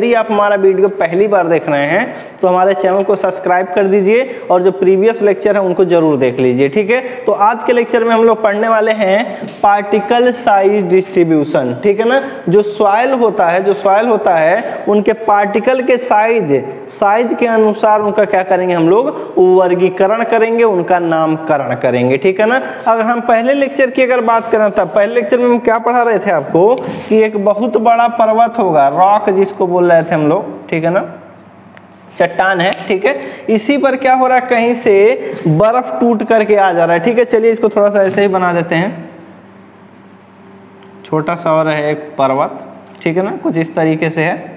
यदि आप हमारा वीडियो पहली बार देख रहे हैं तो हमारे चैनल को सब्सक्राइब कर दीजिए और जो प्रीवियस लेक्चर है उनको जरूर देख लीजिए, ठीक है। तो आज के लेक्चर में हम लोग पढ़ने वाले हैं पार्टिकल साइज डिस्ट्रीब्यूशन, ठीक है ना। जो सॉइल होता है उनके पार्टिकल के साइज के अनुसार उनका क्या करेंगे हम लोग, वर्गीकरण करेंगे, उनका नामकरण करेंगे, ठीक है ना। अगर हम पहले लेक्चर की अगर बात करें तब पहले लेक्चर में हम क्या पढ़ा रहे थे आपको कि एक बहुत बड़ा पर्वत होगा, रॉक जिसको बोल रहे थे हम लोग, ठीक है ना, चट्टान है, ठीक है। इसी पर क्या हो रहा है, कहीं से बर्फ टूट करके आ जा रहा है, ठीक है। चलिए इसको थोड़ा सा ऐसे ही बना देते हैं, छोटा सा और है एक पर्वत, ठीक है ना, कुछ इस तरीके से है,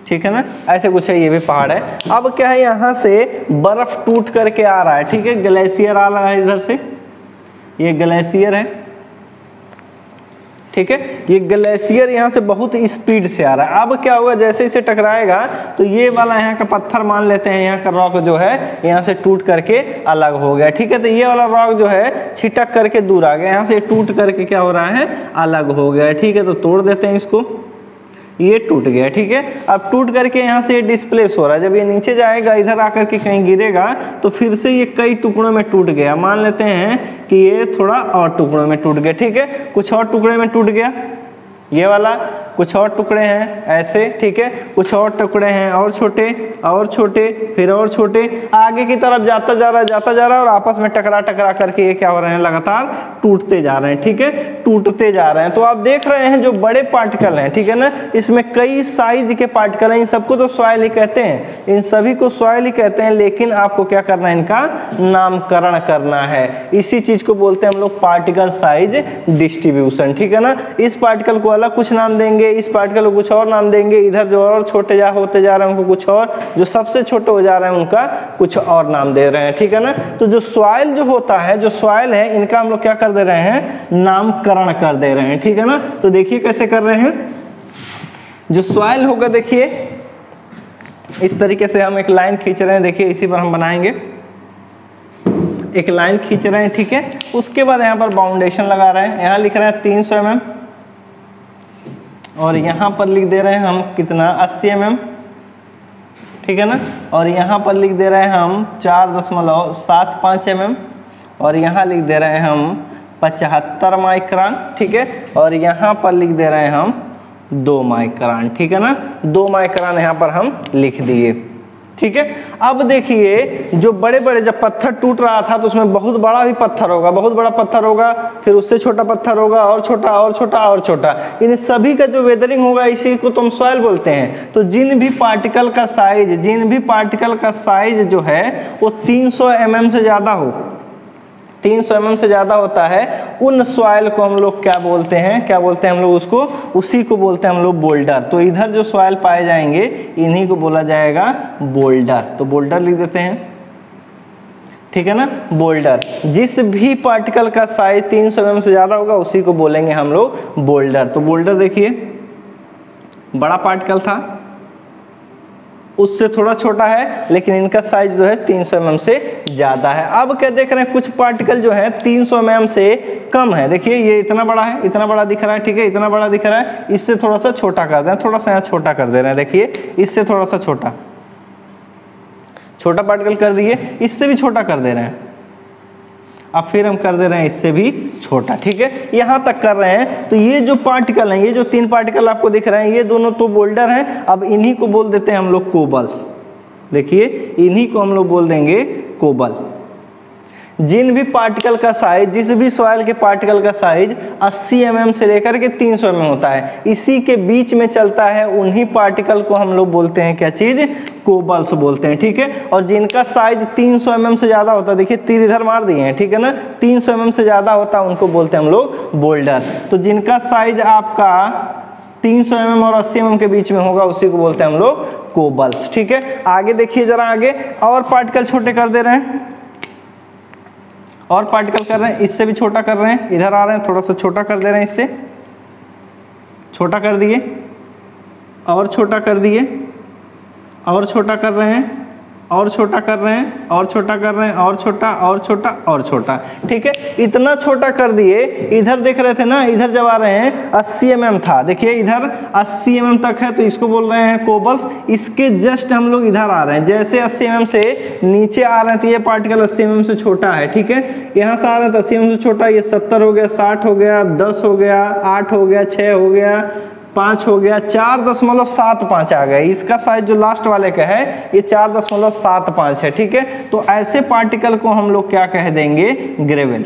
ठीक है ना, ऐसे कुछ है, ये भी पहाड़ है। अब क्या है, यहाँ से बर्फ टूट करके आ रहा है, ठीक है, ग्लेशियर आ रहा है इधर से, ये ग्लेशियर है, ठीक है। ये ग्लेशियर यहाँ से बहुत स्पीड से आ रहा है। अब क्या होगा, जैसे इसे टकराएगा तो ये वाला यहाँ का पत्थर मान लेते हैं, यहाँ का रॉक जो है यहाँ से टूट करके अलग हो गया, ठीक है। तो ये वाला रॉक जो है छिटक करके दूर आ गया, यहाँ से टूट करके क्या हो रहा है, अलग हो गया, ठीक है। तो तोड़ देते हैं इसको, ये टूट गया, ठीक है। अब टूट करके यहाँ से डिस्प्लेस हो रहा है, जब ये नीचे जाएगा इधर आकर के कहीं गिरेगा तो फिर से ये कई टुकड़ों में टूट गया। मान लेते हैं कि ये थोड़ा और टुकड़ों में टूट गया, ठीक है, कुछ और टुकड़े में टूट गया, ये वाला कुछ और टुकड़े हैं ऐसे, ठीक है, कुछ और टुकड़े हैं और छोटे फिर और छोटे, आगे की तरफ जाता जा रहा है और आपस में टकरा करके ये क्या हो रहे हैं, लगातार टूटते जा रहे हैं, ठीक है, टूटते जा रहे हैं। तो आप देख रहे हैं जो बड़े पार्टिकल हैं, ठीक है ना, इसमें कई साइज के पार्टिकल हैं, इन सबको तो सॉइल ही कहते हैं, इन सभी को सॉइल ही कहते हैं, लेकिन आपको क्या करना है, इनका नामकरण करना है। इसी चीज को बोलते हैं हम लोग पार्टिकल साइज डिस्ट्रीब्यूशन, ठीक है ना। इस पार्टिकल को अलग कुछ नाम देंगे, इस पार्टिकल को कुछ और नाम देंगे, इधर जो और छोटे होते जा रहे हैं उनको कुछ और, जो सबसे छोटे हो जा रहे हैं उनका कुछ और नाम दे रहे हैं, ठीक है ना। तो जो सॉइल जो होता है, जो सॉइल है, इनका हम लोग क्या कर दे रहे हैं, नामकरण कर दे रहे हैं, ठीक है ना। तो देखिए कैसे कर रहे हैं, जो सॉइल होगा देखिए इस तरीके से हम एक लाइन खींच रहे हैं, देखिए इसी पर हम बनाएंगे, एक लाइन खींच रहे हैं, ठीक है। उसके बाद यहाँ पर बाउंडेशन लगा रहे हैं, यहाँ लिख रहे हैं 300 mm और यहाँ पर लिख दे रहे हैं हम कितना, 80 mm, ठीक है ना। और यहाँ पर लिख दे रहे हैं हम 4.75 mm और यहाँ लिख दे रहे हैं हम 75 माइक्रोन, ठीक है। और यहाँ पर लिख दे रहे हैं हम 2 माइक्रोन, ठीक है ना, 2 माइक्रोन यहाँ पर हम लिख दिए, ठीक है। अब देखिए जो बड़े बड़े, जब पत्थर टूट रहा था तो उसमें बहुत बड़ा भी पत्थर होगा, बहुत बड़ा पत्थर होगा, फिर उससे छोटा पत्थर होगा और छोटा और छोटा और छोटा, इन सभी का जो वेदरिंग होगा इसी को तुम सॉइल बोलते हैं। तो जिन भी पार्टिकल का साइज जो है वो 300 mm से ज्यादा हो, 300 mm से ज्यादा होता है, उन सॉइल को हम लोग क्या बोलते हैं हम लोग उसको, उसी को बोलते हैं हम लोग बोल्डर। तो इधर जो सॉइल पाए जाएंगे इन्हीं को बोला जाएगा बोल्डर। तो बोल्डर लिख देते हैं, ठीक है ना, बोल्डर। जिस भी पार्टिकल का साइज 300 mm से ज्यादा होगा उसी को बोलेंगे हम लोग बोल्डर। तो बोल्डर देखिए बड़ा पार्टिकल था, उससे थोड़ा छोटा है, लेकिन इनका साइज जो है 300 mm से ज्यादा है। अब क्या देख रहे हैं, कुछ पार्टिकल जो है 300 mm से कम है, देखिए ये इतना बड़ा है, इतना बड़ा दिख रहा है, ठीक है, इतना बड़ा दिख रहा है, इससे थोड़ा सा छोटा कर दे रहे हैं, थोड़ा सा यहाँ छोटा कर दे रहे हैं, देखिए इससे थोड़ा सा छोटा पार्टिकल कर दिए, इससे भी छोटा कर दे रहे हैं, अब फिर हम कर दे रहे हैं इससे भी छोटा, ठीक है, यहां तक कर रहे हैं। तो ये जो पार्टिकल हैं, ये जो 3 पार्टिकल आपको दिख रहे हैं, ये दोनों तो बोल्डर हैं। अब इन्हीं को बोल देते हैं हम लोग कोबल्स, देखिए इन्हीं को हम लोग बोल देंगे कोबल। जिन भी पार्टिकल का साइज, जिस भी सॉइल के पार्टिकल का साइज 80 mm से लेकर के 300 mm होता है, इसी के बीच में चलता है, उन्हीं पार्टिकल को हम लोग बोलते हैं क्या चीज, कोबल्स बोलते हैं, ठीक है। और जिनका साइज 300 mm से ज्यादा होता है, देखिए तीर इधर मार दिए हैं, ठीक है ना, 300 mm से ज्यादा होता है उनको बोलते हैं हम लोग बोल्डर। तो जिनका साइज आपका 300 mm और 80 mm के बीच में होगा उसी को बोलते हैं हम लोग कोबल्स, ठीक है। आगे देखिए जरा, आगे और पार्टिकल छोटे कर दे रहे हैं, और पार्टिकल कर रहे हैं, इससे भी छोटा कर रहे हैं, इधर आ रहे हैं, थोड़ा सा छोटा कर दे रहे हैं, इससे छोटा कर दिए और छोटा कर दिए और छोटा कर रहे हैं और छोटा कर रहे हैं, और छोटा कर रहे हैं, और छोटा, और छोटा, और छोटा। ठीक है, इतना छोटा कर दिए। इधर देख रहे थे ना, इधर जब आ रहे हैं 80 mm था, देखिए इधर 80 mm तक है तो इसको बोल रहे हैं कोबल्स। इसके जस्ट हम लोग इधर आ रहे हैं, जैसे 80 mm से नीचे आ रहे हैं तो ये पार्टिकल 80 mm से छोटा है। ठीक है, यहाँ से आ रहे हैं तो 80 mm से छोटा, ये 70 हो गया, 60 हो गया, 10 हो गया, 8 हो गया, 6 हो गया, 5 हो गया, 4.75 आ गया। इसका साइज जो लास्ट वाले का है ये 4.75 है। ठीक है, तो ऐसे पार्टिकल को हम लोग क्या कह देंगे, ग्रेवल।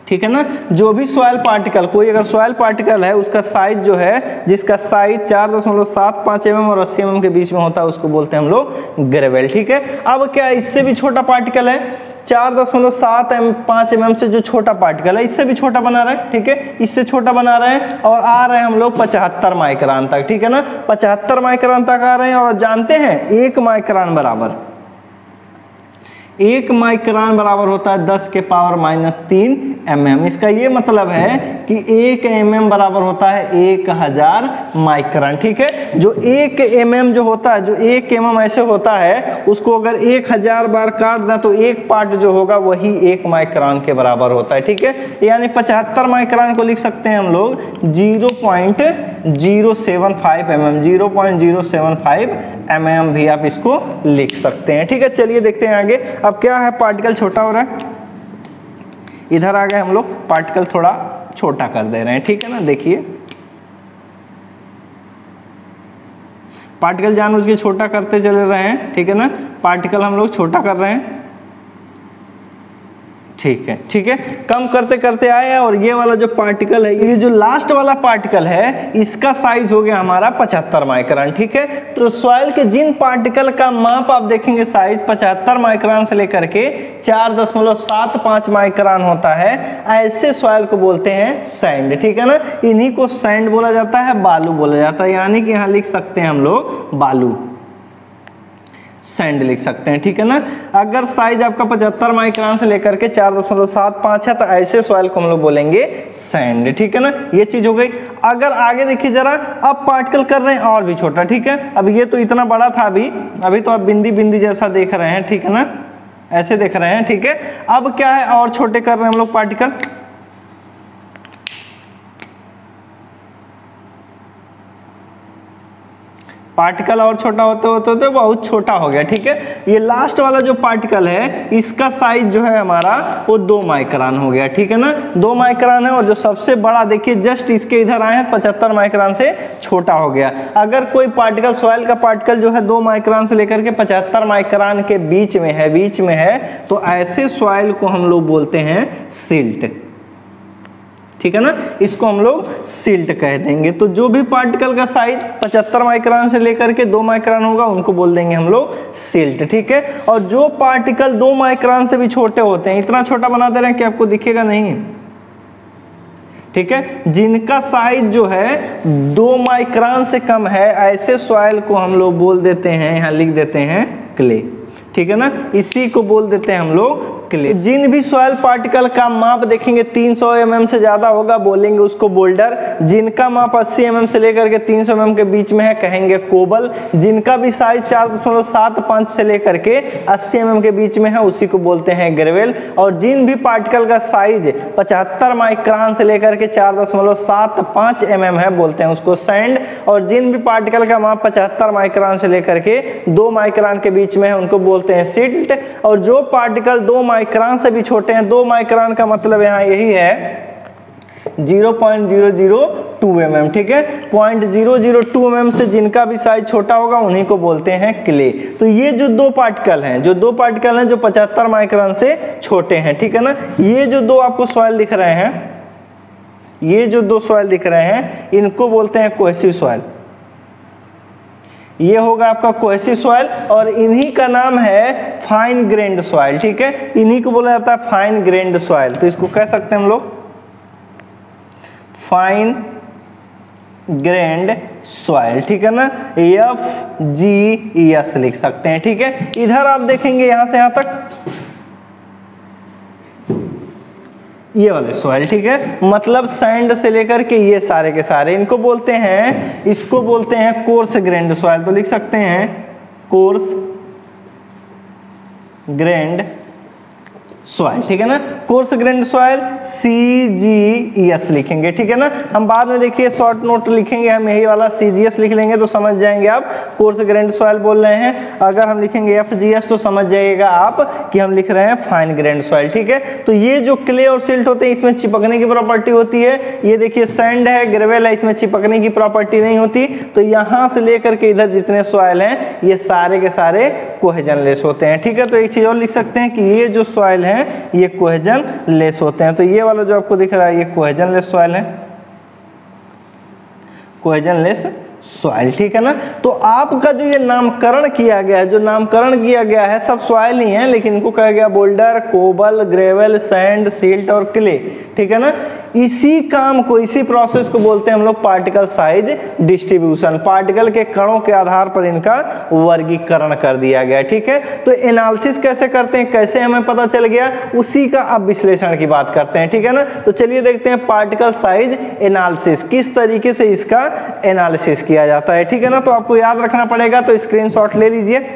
ठीक है ना, जो भी सॉइल पार्टिकल, कोई अगर सॉइल पार्टिकल है उसका साइज जो है, जिसका साइज 4.75 mm और 80 mm के बीच में होता है, उसको बोलते हैं हम लोग ग्रेवल। ठीक है, अब क्या इससे भी छोटा पार्टिकल है, 4.75 mm से जो छोटा पार्टिकल है, इससे भी छोटा बना रहे हैं। ठीक है, इससे छोटा बना रहे हैं और आ रहे हैं हम लोग 75 माइक्रोन तक। ठीक है ना, 75 माइक्रोन तक आ रहे हैं। और जानते हैं 1 माइक्रोन बराबर, 1 माइक्रोन बराबर होता है 10⁻³ mm। इसका ये मतलब है कि 1 mm बराबर होता है 1000 माइक्रोन। ठीक है, जो 1 mm जो होता है, जो 1 mm ऐसे होता है, उसको अगर 1000 बार काट दें तो एक पार्ट जो होगा वही 1 माइक्रोन के बराबर होता है। ठीक है, यानी 75 माइक्रोन को लिख सकते हैं हम लोग 0.075 mm, 0.075 mm भी आप इसको लिख सकते हैं। ठीक है, चलिए देखते हैं आगे। अब क्या है, पार्टिकल छोटा हो रहा है, इधर आ गए हम लोग, पार्टिकल थोड़ा छोटा कर दे रहे हैं। ठीक है ना, देखिए पार्टिकल जानबूझ के छोटा करते चले रहे हैं। ठीक है ना, पार्टिकल हम लोग छोटा कर रहे हैं। ठीक है, ठीक है, कम करते करते आए और ये वाला जो पार्टिकल है, ये जो लास्ट वाला पार्टिकल है, इसका साइज हो गया हमारा 75 माइक्रोन। ठीक है, तो सॉइल के जिन पार्टिकल का माप आप देखेंगे साइज 75 माइक्रोन से लेकर के 4.75 माइक्रोन होता है, ऐसे सॉइल को बोलते हैं सैंड। ठीक है ना, इन्हीं को सैंड बोला जाता है, बालू बोला जाता है। यानी कि यहाँ लिख सकते हैं हम लोग बालू, सैंड लिख सकते हैं। ठीक है ना, अगर साइज आपका 75 माइक्रोन से लेकर के 4.75 है तो ऐसे सॉइल को हम लोग बोलेंगे सैंड। ठीक है ना, ये चीज हो गई। अगर आगे देखिए जरा, अब पार्टिकल कर रहे हैं और भी छोटा। ठीक है, अब ये तो इतना बड़ा था, अभी तो आप बिंदी बिंदी जैसा देख रहे हैं। ठीक है ना, ऐसे देख रहे हैं। ठीक है, अब क्या है, और छोटे कर रहे हैं हम लोग पार्टिकल। पार्टिकल और छोटा होते होते होते बहुत छोटा हो गया। ठीक है, ये लास्ट वाला जो पार्टिकल है, इसका साइज जो है हमारा वो 2 माइक्रोन हो गया। ठीक है ना, 2 माइक्रोन है। और जो सबसे बड़ा देखिए जस्ट इसके इधर आए हैं, 75 माइक्रोन से छोटा हो गया। अगर कोई पार्टिकल, सॉइल का पार्टिकल जो है 2 माइक्रोन से लेकर के 75 माइक्रोन के बीच में है, तो ऐसे सॉइल को हम लोग बोलते हैं सिल्ट। ठीक है ना, इसको हम लोग सिल्ट कह देंगे। तो जो भी पार्टिकल का साइज 75 माइक्रोन से लेकर के 2 माइक्रोन होगा, उनको बोल देंगे हम लोग सिल्ट। ठीक है, और जो पार्टिकल 2 माइक्रोन से भी छोटे होते हैं, इतना छोटा बना दे रहे हैं कि आपको दिखेगा नहीं। ठीक है, जिनका साइज जो है 2 माइक्रोन से कम है, ऐसे सॉइल को हम लोग बोल देते हैं, यहाँ लिख देते हैं क्ले। ठीक है ना, इसी को बोल देते हैं हम लोग क्ले। जिन भी सॉइल पार्टिकल का माप देखेंगे 300 mm से ज्यादा होगा, बोलेंगे उसको बोल्डर। जिनका माप 80 mm से लेकर के 300 mm के बीच में है, कहेंगे कोबल। जिनका भी साइज 4.75 से लेकर के 80 mm के बीच में है, उसी को बोलते हैं ग्रेवल। और जिन भी पार्टिकल का साइज 75 माइक्रोन से लेकर के 4.75 mm है, बोलते हैं उसको सैंड। और जिन भी पार्टिकल का माप 75 माइक्रोन से लेकर के 2 माइक्रोन के बीच में है, उनको बोलते हैं सिल्ट। और जो पार्टिकल 2 माइक्रोन से भी छोटे हैं, 2 माइक्रोन का मतलब यहाँ यही है 0.002 mm। ठीक है, 0.002 mm से जिनका भी साइज छोटा होगा, उन्हीं को बोलते हैं क्ले। तो ये जो 2 पार्टिकल हैं, जो 75 माइक्रोन से छोटे हैं। ठीक है ना, ये जो 2 आपको सॉइल दिख रहे हैं, ये जो 2 सॉइल दिख रहे हैं, इनको बोलते हैं कोहेसिव सॉइल। ये होगा आपका कोहेसिव सॉइल और इन्हीं का नाम है फाइन ग्रेन्ड सॉइल। ठीक है, इन्हीं को बोला जाता है फाइन ग्रेन्ड सॉइल। तो इसको कह सकते हैं हम लोग फाइन ग्रेन्ड सॉइल। ठीक है ना, FGS लिख सकते हैं। ठीक है, इधर आप देखेंगे यहां से यहां तक ये वाले सॉइल। ठीक है, मतलब सैंड से लेकर के ये सारे के सारे, इनको बोलते हैं, इसको बोलते हैं कोर्स ग्रेन्ड सॉइल। तो लिख सकते हैं कोर्स ग्रेन्ड सॉइल, ठीक है ना, कोर्स ग्रेन्ड सॉइल CGES लिखेंगे, ठीक है ना। हम बाद में देखिए शॉर्ट नोट लिखेंगे, हम यही वाला CGS लिख लेंगे तो समझ जाएंगे आप कोर्स ग्रेन्ड सॉइल बोल रहे हैं। अगर हम लिखेंगे FGS तो समझ जाइएगा आप कि हम लिख रहे हैं फाइन ग्रेन्ड सॉइल, ठीक है। तो ये जो क्ले और सिल्ट होते हैं इसमें चिपकने की प्रॉपर्टी होती है। ये देखिए सैंड है, ग्रेवल है, इसमें चिपकने की प्रॉपर्टी नहीं होती। तो यहाँ से लेकर के इधर जितने सॉइल हैं ये सारे के सारे कोहेजन लेस होते हैं, ठीक है। तो एक चीज और लिख सकते हैं कि ये जो सॉइल है ये कोहेजन लेस होते हैं। तो ये वाला जो आपको दिख रहा है ये कोहेजन लेस सॉइल है, कोहेजन लेस सॉइल, ठीक है ना। तो आपका जो ये नामकरण किया गया है, जो नामकरण किया गया है सब सॉइल ही है, लेकिन इनको कहा गया boulder, cobble, gravel, sand, silt और क्ले, ठीक है ना। इसी काम को, इसी प्रोसेस को बोलते हैं हम लोग पार्टिकल साइज डिस्ट्रीब्यूशन। पार्टिकल के कणों के आधार पर इनका वर्गीकरण कर दिया गया, ठीक है। तो एनालिसिस कैसे करते हैं, कैसे हमें पता चल गया, उसी का अब विश्लेषण की बात करते हैं, ठीक है ना। तो चलिए देखते हैं पार्टिकल साइज एनालिसिस, किस तरीके से इसका एनालिसिस किया जाता है, ठीक है ना। तो आपको याद रखना पड़ेगा, तो स्क्रीनशॉट ले लीजिए,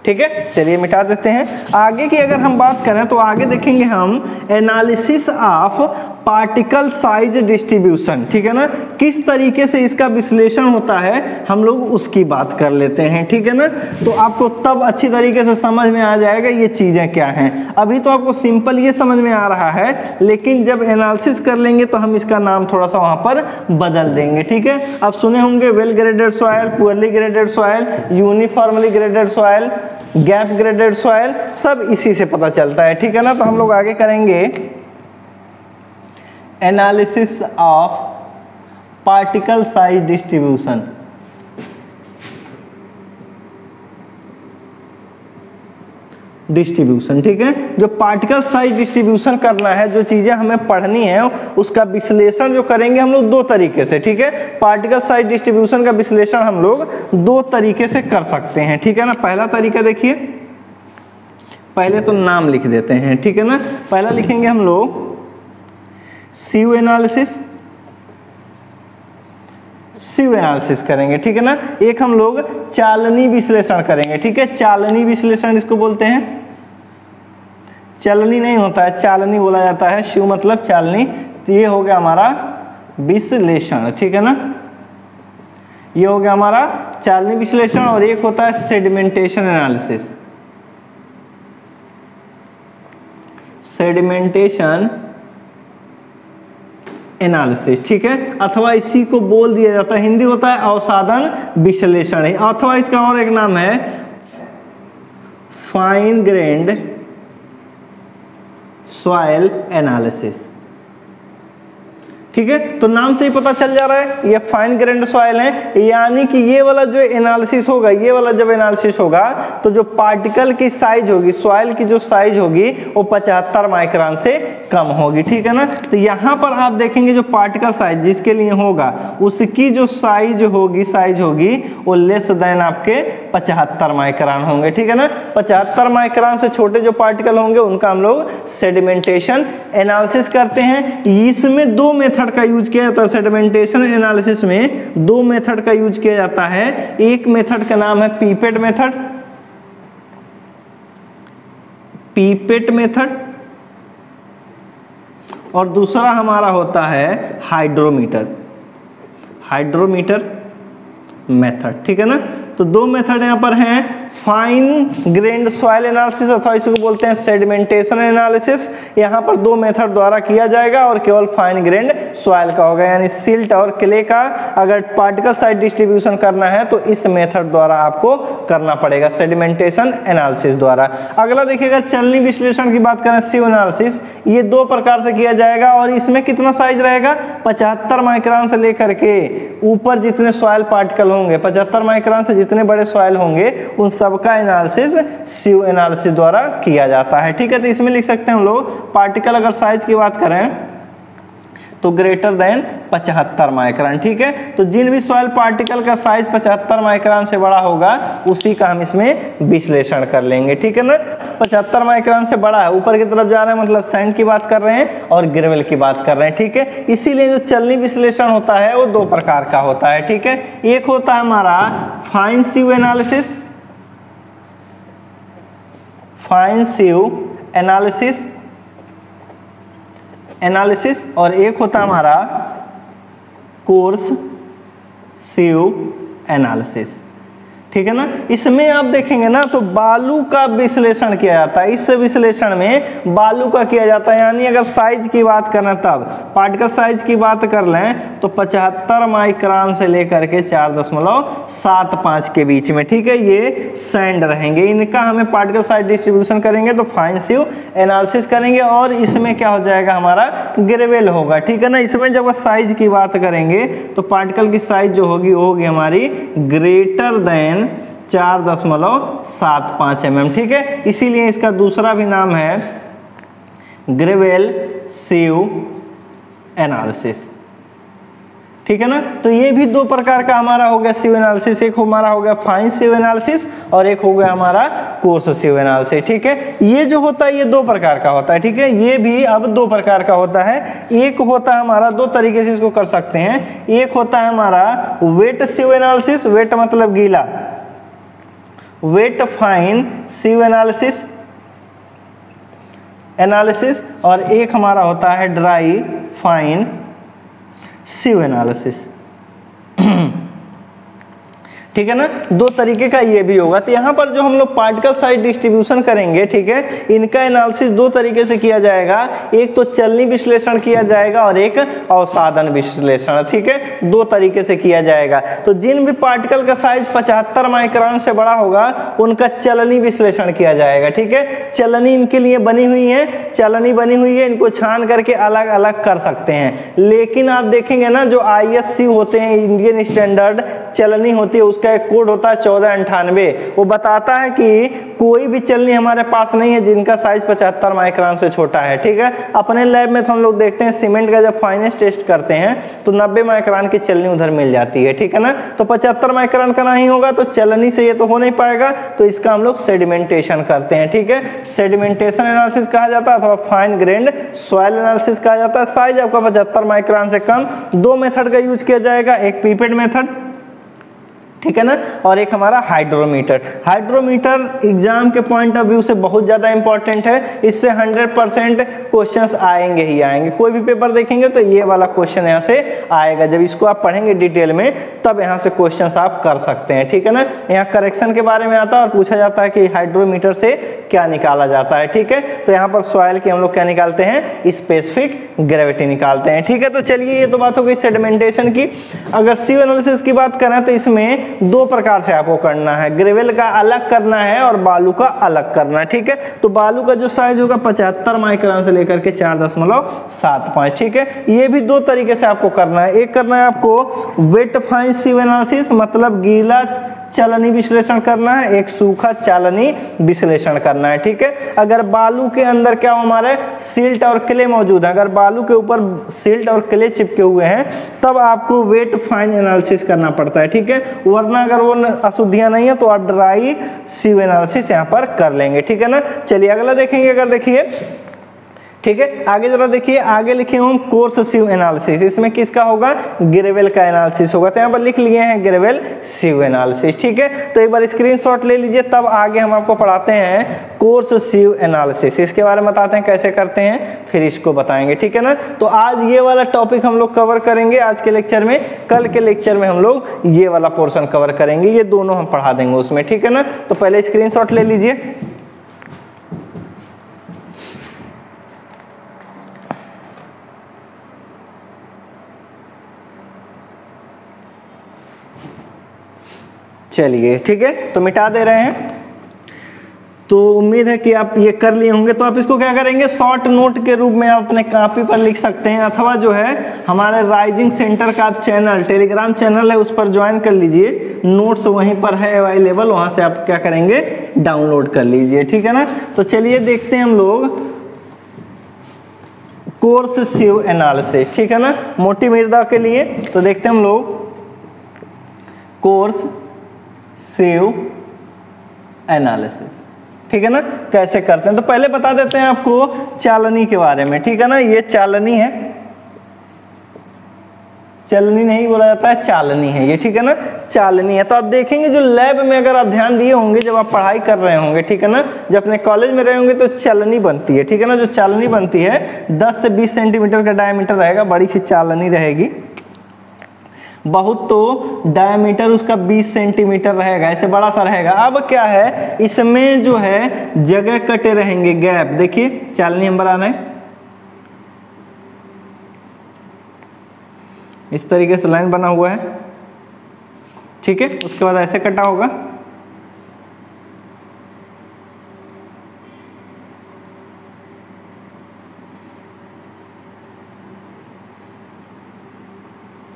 ठीक है। चलिए मिटा देते हैं। आगे की अगर हम बात करें तो आगे देखेंगे हम analysis of particle size distribution, ठीक है ना। किस तरीके से इसका विश्लेषण होता है हम लोग उसकी बात कर लेते हैं, ठीक है ना। तो आपको तब अच्छी तरीके से समझ में आ जाएगा ये चीजें क्या हैं। अभी तो आपको सिंपल ये समझ में आ रहा है, लेकिन जब एनालिसिस कर लेंगे तो हम इसका नाम थोड़ा सा वहां पर बदल देंगे, ठीक है। आप सुने होंगे well graded soil, poorly graded soil, uniformly graded soil, gap graded soil, सब इसी से पता चलता है, ठीक है ना। तो हम लोग आगे करेंगे analysis of particle size distribution. Distribution, ठीक है। जो पार्टिकल साइज डिस्ट्रीब्यूशन करना है, जो चीजें हमें पढ़नी है उसका विश्लेषण जो करेंगे हम लोग दो तरीके से, ठीक है। पार्टिकल साइज डिस्ट्रीब्यूशन का विश्लेषण हम लोग दो तरीके से कर सकते हैं, ठीक है ना। पहला तरीका देखिए, पहले तो नाम लिख देते हैं, ठीक है ना। पहला लिखेंगे हम लोग सीव एनालिसिस, सीव एनालिसिस करेंगे, ठीक है ना। एक हम लोग चालनी विश्लेषण करेंगे, ठीक है। चालनी विश्लेषण इसको बोलते हैं, चलनी नहीं होता है, चालनी बोला जाता है, शिव मतलब चालनी। तो ये हो गया हमारा विश्लेषण, ठीक है ना। ये हो गया हमारा चालनी विश्लेषण। और एक होता है सेडिमेंटेशन एनालिसिस, सेडिमेंटेशन एनालिसिस, ठीक है। अथवा इसी को बोल दिया जाता है, हिंदी होता है अवसादन विश्लेषण, अथवा इसका और एक नाम है फाइन ग्रेन्ड सॉइल एनालिसिस, ठीक है। तो नाम से ही पता चल जा रहा है ये फाइन ग्रेन्ड सॉइल है, यानी कि ये वाला जो एनालिसिस होगा, ये वाला जब एनालिसिस होगा तो जो पार्टिकल की साइज होगी, सॉइल की जो साइज होगी वो 75 माइक्रोन से कम होगी, ठीक है ना। तो यहाँ पर आप देखेंगे जो पार्टिकल साइज जिसके लिए होगा उसकी जो साइज होगी वो लेस देन आपके 75 माइक्रोन होंगे, ठीक है ना। 75 माइक्रोन से छोटे जो पार्टिकल होंगे उनका हम लोग सेडिमेंटेशन एनालिसिस करते हैं। इसमें दो मेथड का यूज किया जाता है, सेडिमेंटेशन एनालिसिस में दो मेथड का यूज किया जाता है। एक मेथड का नाम है पीपेट मेथड, पीपेट मेथड, और दूसरा हमारा होता है हाइड्रोमीटर, हाइड्रोमीटर मेथड, ठीक है ना। तो दो मेथड यहां पर हैं, फाइन ग्रेन्ड सॉइल एनालिसिस अथवा इसको बोलते हैं सेडिमेंटेशन एनालिसिस। यहाँ पर दो मेथड द्वारा किया जाएगा और केवल फाइन ग्रेन्ड सॉइल का होगा, यानी सिल्ट और क्ले का अगर पार्टिकल साइज डिस्ट्रीब्यूशन करना है तो इस मेथड द्वारा आपको करना पड़ेगा, सेडिमेंटेशन एनालिसिस द्वारा। अगला देखिएगा चलनी विश्लेषण की बात करें, सीव एनालिसिस, ये दो प्रकार से किया जाएगा और इसमें कितना साइज रहेगा 75 माइक्रोन से लेकर के ऊपर जितने सॉइल पार्टिकल होंगे, 75 माइक्रोन से जितने बड़े सॉइल होंगे उन सबका एनालिसिस सीव एनालिसिस द्वारा किया जाता है, ठीक है। तो इसमें लिख सकते हैं हम लोग पार्टिकल अगर साइज की बात करें तो ग्रेटर देन 75 माइक्रोन, ठीक है। तो जिन भी सॉइल पार्टिकल का साइज 75 माइक्रोन से बड़ा होगा उसी का हम इसमें विश्लेषण कर लेंगे, ठीक है ना। 75 माइक्रोन से बड़ा है, ऊपर की तरफ जा रहे हैं मतलब सैंड की बात कर रहे हैं और ग्रेवल की बात कर रहे हैं, ठीक है। इसीलिए जो चलनी विश्लेषण होता है वो दो प्रकार का होता है, ठीक है। एक होता है हमारा फाइन सीव एनालिसिस, फाइन सीव एनालिसिस और एक होता है हमारा कोर्स सीव एनालिसिस। ठीक है ना। इसमें आप देखेंगे ना तो बालू का विश्लेषण किया जाता है, इस विश्लेषण में बालू का किया जाता है। यानी अगर साइज की बात करें तब पार्टिकल साइज की बात कर लें तो 75 माइक्रोन से लेकर के 4.75 के बीच में, ठीक है, ये सैंड रहेंगे। इनका हमें पार्टिकल साइज डिस्ट्रीब्यूशन करेंगे तो फाइन सीव एनालिसिस करेंगे और इसमें क्या हो जाएगा हमारा ग्रेवेल होगा। ठीक है ना। इसमें जब साइज की बात करेंगे तो पार्टिकल की साइज जो होगी वो होगी हमारी ग्रेटर देन 4.75 mm। ठीक है। इसीलिए इसका दूसरा भी नाम है ग्रेवेल सीव एनालिसिस। ठीक है ना। तो ये भी दो प्रकार का हमारा हो गया सीव एनालिसिस, एक हमारा हो गया फाइन सीव एनालिसिस और एक हो गया हमारा कोर्स सीव एनालिसिस। ठीक है। ये जो होता है ये दो प्रकार का होता है। ठीक है। ये भी अब दो प्रकार का होता है। एक होता है हमारा, दो तरीके से इसको कर सकते हैं। एक होता है हमारा वेट सीव एनालिसिस, वेट मतलब गीला, वेट फाइन सीव एनालिसिस और एक हमारा होता है ड्राई फाइन सीव एनालिसिस। ठीक है ना। दो तरीके का ये भी होगा। तो यहाँ पर जो हम लोग पार्टिकल साइज डिस्ट्रीब्यूशन करेंगे, ठीक है, इनका एनालिसिस दो तरीके से किया जाएगा। एक तो चलनी विश्लेषण किया जाएगा और एक अवसादन विश्लेषण। ठीक है। दो तरीके से किया जाएगा। तो जिन भी पार्टिकल का साइज 75 माइक्रोन से बड़ा होगा उनका चलनी विश्लेषण किया जाएगा। ठीक है। चलनी इनके लिए बनी हुई है, चलनी बनी हुई है, इनको छान करके अलग अलग कर सकते हैं। लेकिन आप देखेंगे ना जो ISC होते हैं, इंडियन स्टैंडर्ड चलनी होती है, का एक कोड होता है 1498। वो बताता है कि कोई भी चलनी हमारे पास नहीं है जिनका साइज 75 माइक्रोन से छोटा है। ठीक है। अपने लैब में तो हम लोग देखते हैं सीमेंट का जब फाइनेस्ट टेस्ट करते हैं तो 90 माइक्रोन की चलनी उधर मिल जाती है। ठीक है ना। तो 75 माइक्रोन का नहीं होगा तो चलनी से ये तो हो नहीं पाएगा, तो इसका हम लोग सेडिमेंटेशन करते हैं। ठीक है। सेडिमेंटेशन एनालिसिस कहा जाता है अथवा फाइन ग्रेन्ड सॉइल एनालिसिस कहा जाता है। साइज आपका 75 माइक्रोन से कम। दो मेथड का यूज किया जाएगा, एक पिपेट मेथड, ठीक है ना, और एक हमारा हाइड्रोमीटर। हाइड्रोमीटर एग्जाम के पॉइंट ऑफ व्यू से बहुत ज़्यादा इंपॉर्टेंट है। इससे 100% क्वेश्चंस आएंगे ही आएंगे। कोई भी पेपर देखेंगे तो ये वाला क्वेश्चन यहाँ से आएगा। जब इसको आप पढ़ेंगे डिटेल में तब यहाँ से क्वेश्चंस आप कर सकते हैं। ठीक है ना। यहाँ करेक्शन के बारे में आता है और पूछा जाता है कि हाइड्रोमीटर से क्या निकाला जाता है। ठीक है। तो यहाँ पर सॉइल की हम लोग क्या निकालते हैं, स्पेसिफिक ग्रेविटी निकालते हैं। ठीक है। तो चलिए ये तो बात हो गई सेडिमेंटेशन की। अगर सीव एनालिसिस की बात करें तो इसमें दो प्रकार से आपको करना है, ग्रेवेल का अलग करना है और बालू का अलग करना है। ठीक है। तो बालू का जो साइज होगा 75 माइक्रोन से लेकर के 4.75। ठीक है। ये भी दो तरीके से आपको करना है। एक करना है आपको वेट फाइन सीव एनालिसिस मतलब गीला चलनी विश्लेषण करना है, एक सूखा चलनी विश्लेषण करना है। ठीक है। अगर बालू के अंदर क्या हमारे सिल्ट और क्ले मौजूद है, अगर बालू के ऊपर सिल्ट और क्ले चिपके हुए हैं तब आपको वेट फाइन एनालिसिस करना पड़ता है। ठीक है। वरना अगर वो अशुद्धियां नहीं है तो आप ड्राई सीव एनालिसिस यहाँ पर कर लेंगे। ठीक है ना। चलिए अगला देखेंगे। अगर देखिए, ठीक है, आगे जरा देखिए, आगे लिखे हम कोर्स सीव एनालिसिस। इसमें किसका होगा, ग्रेवेल का एनालिसिस होगा। तो यहाँ पर लिख लिए हैं ग्रेवेल सीव एनालिसिस। ठीक है। तो एक बार स्क्रीनशॉट ले लीजिए, तब आगे हम आपको पढ़ाते हैं कोर्स सीव एनालिसिस। इसके बारे में बताते हैं कैसे करते हैं, फिर इसको बताएंगे। ठीक है ना। तो आज ये वाला टॉपिक हम लोग कवर करेंगे आज के लेक्चर में। कल के लेक्चर में हम लोग ये वाला पोर्शन कवर करेंगे, ये दोनों हम पढ़ा देंगे उसमें। ठीक है ना। तो पहले स्क्रीनशॉट ले लीजिए। चलिए ठीक है, तो मिटा दे रहे हैं। तो उम्मीद है कि आप ये कर लिए होंगे। तो आप इसको क्या करेंगे, शॉर्ट नोट के रूप में आप अपने कॉपी पर लिख सकते हैं, अथवा जो है हमारे राइजिंग सेंटर का आप चैनल, टेलीग्राम चैनल है, उस पर ज्वाइन कर लीजिए। नोट्स वहीं पर है अवेलेबल, वहां से आप क्या करेंगे, डाउनलोड कर लीजिए। ठीक है ना। तो चलिए देखते हैं हम लोग कोर्स सीव एनालिसिस। ठीक है ना, मोटी मृदा के लिए। तो देखते हैं हम लोग कोर्स सीव एनालिसिस। ठीक है ना, कैसे करते हैं। तो पहले बता देते हैं आपको चालनी के बारे में। ठीक है ना। ये चालनी है, चलनी नहीं बोला जाता है, चालनी है ये, ठीक है ना, चालनी है। तो आप देखेंगे जो लैब में अगर आप ध्यान दिए होंगे, जब आप पढ़ाई कर रहे होंगे, ठीक है ना, जब अपने कॉलेज में रहे होंगे, तो चलनी बनती है, ठीक है ना, जो चालनी बनती है 10 से 20 सेंटीमीटर का डायमीटर रहेगा, बड़ी सी चालनी रहेगी। बहुत तो डायमीटर उसका 20 सेंटीमीटर रहेगा, ऐसे बड़ा सा रहेगा। अब क्या है, इसमें जो है जगह कटे रहेंगे, गैप। देखिए चालनी हम बना रहे हैं, इस तरीके से लाइन बना हुआ है, ठीक है। उसके बाद ऐसे कटा होगा,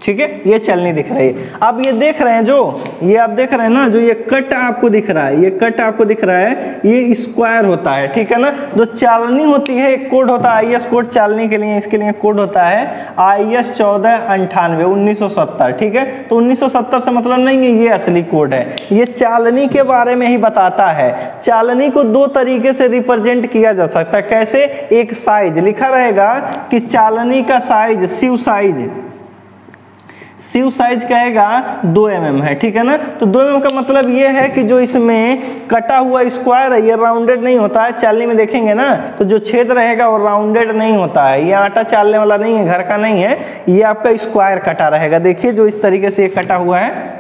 ठीक है, ये चलनी दिख रही है। अब ये देख रहे हैं, जो ये आप देख रहे हैं ना, जो ये कट आपको दिख रहा है, ये कट आपको दिख रहा है, ये स्क्वायर होता है, ठीक है ना। जो चालनी होती है, एक कोड होता है IS कोड चालनी के लिए, इसके लिए कोड होता है IS 1498 1970, ठीक है। तो 1970 से मतलब नहीं है, ये असली कोड है, ये चालनी के बारे में ही बताता है। चालनी को दो तरीके से रिप्रेजेंट किया जा सकता है, कैसे, एक साइज लिखा रहेगा कि चालनी का size, sieve size, sieve size कहेगा 2 mm है, ठीक है ना। तो 2 mm का मतलब ये है कि जो इसमें कटा हुआ स्क्वायर है, ये राउंडेड नहीं होता है। चालनी में देखेंगे ना, तो जो छेद रहेगा वो राउंडेड नहीं होता है, ये आटा चालने वाला नहीं है, घर का नहीं है, ये आपका स्क्वायर कटा रहेगा। देखिए जो इस तरीके से ये कटा हुआ है,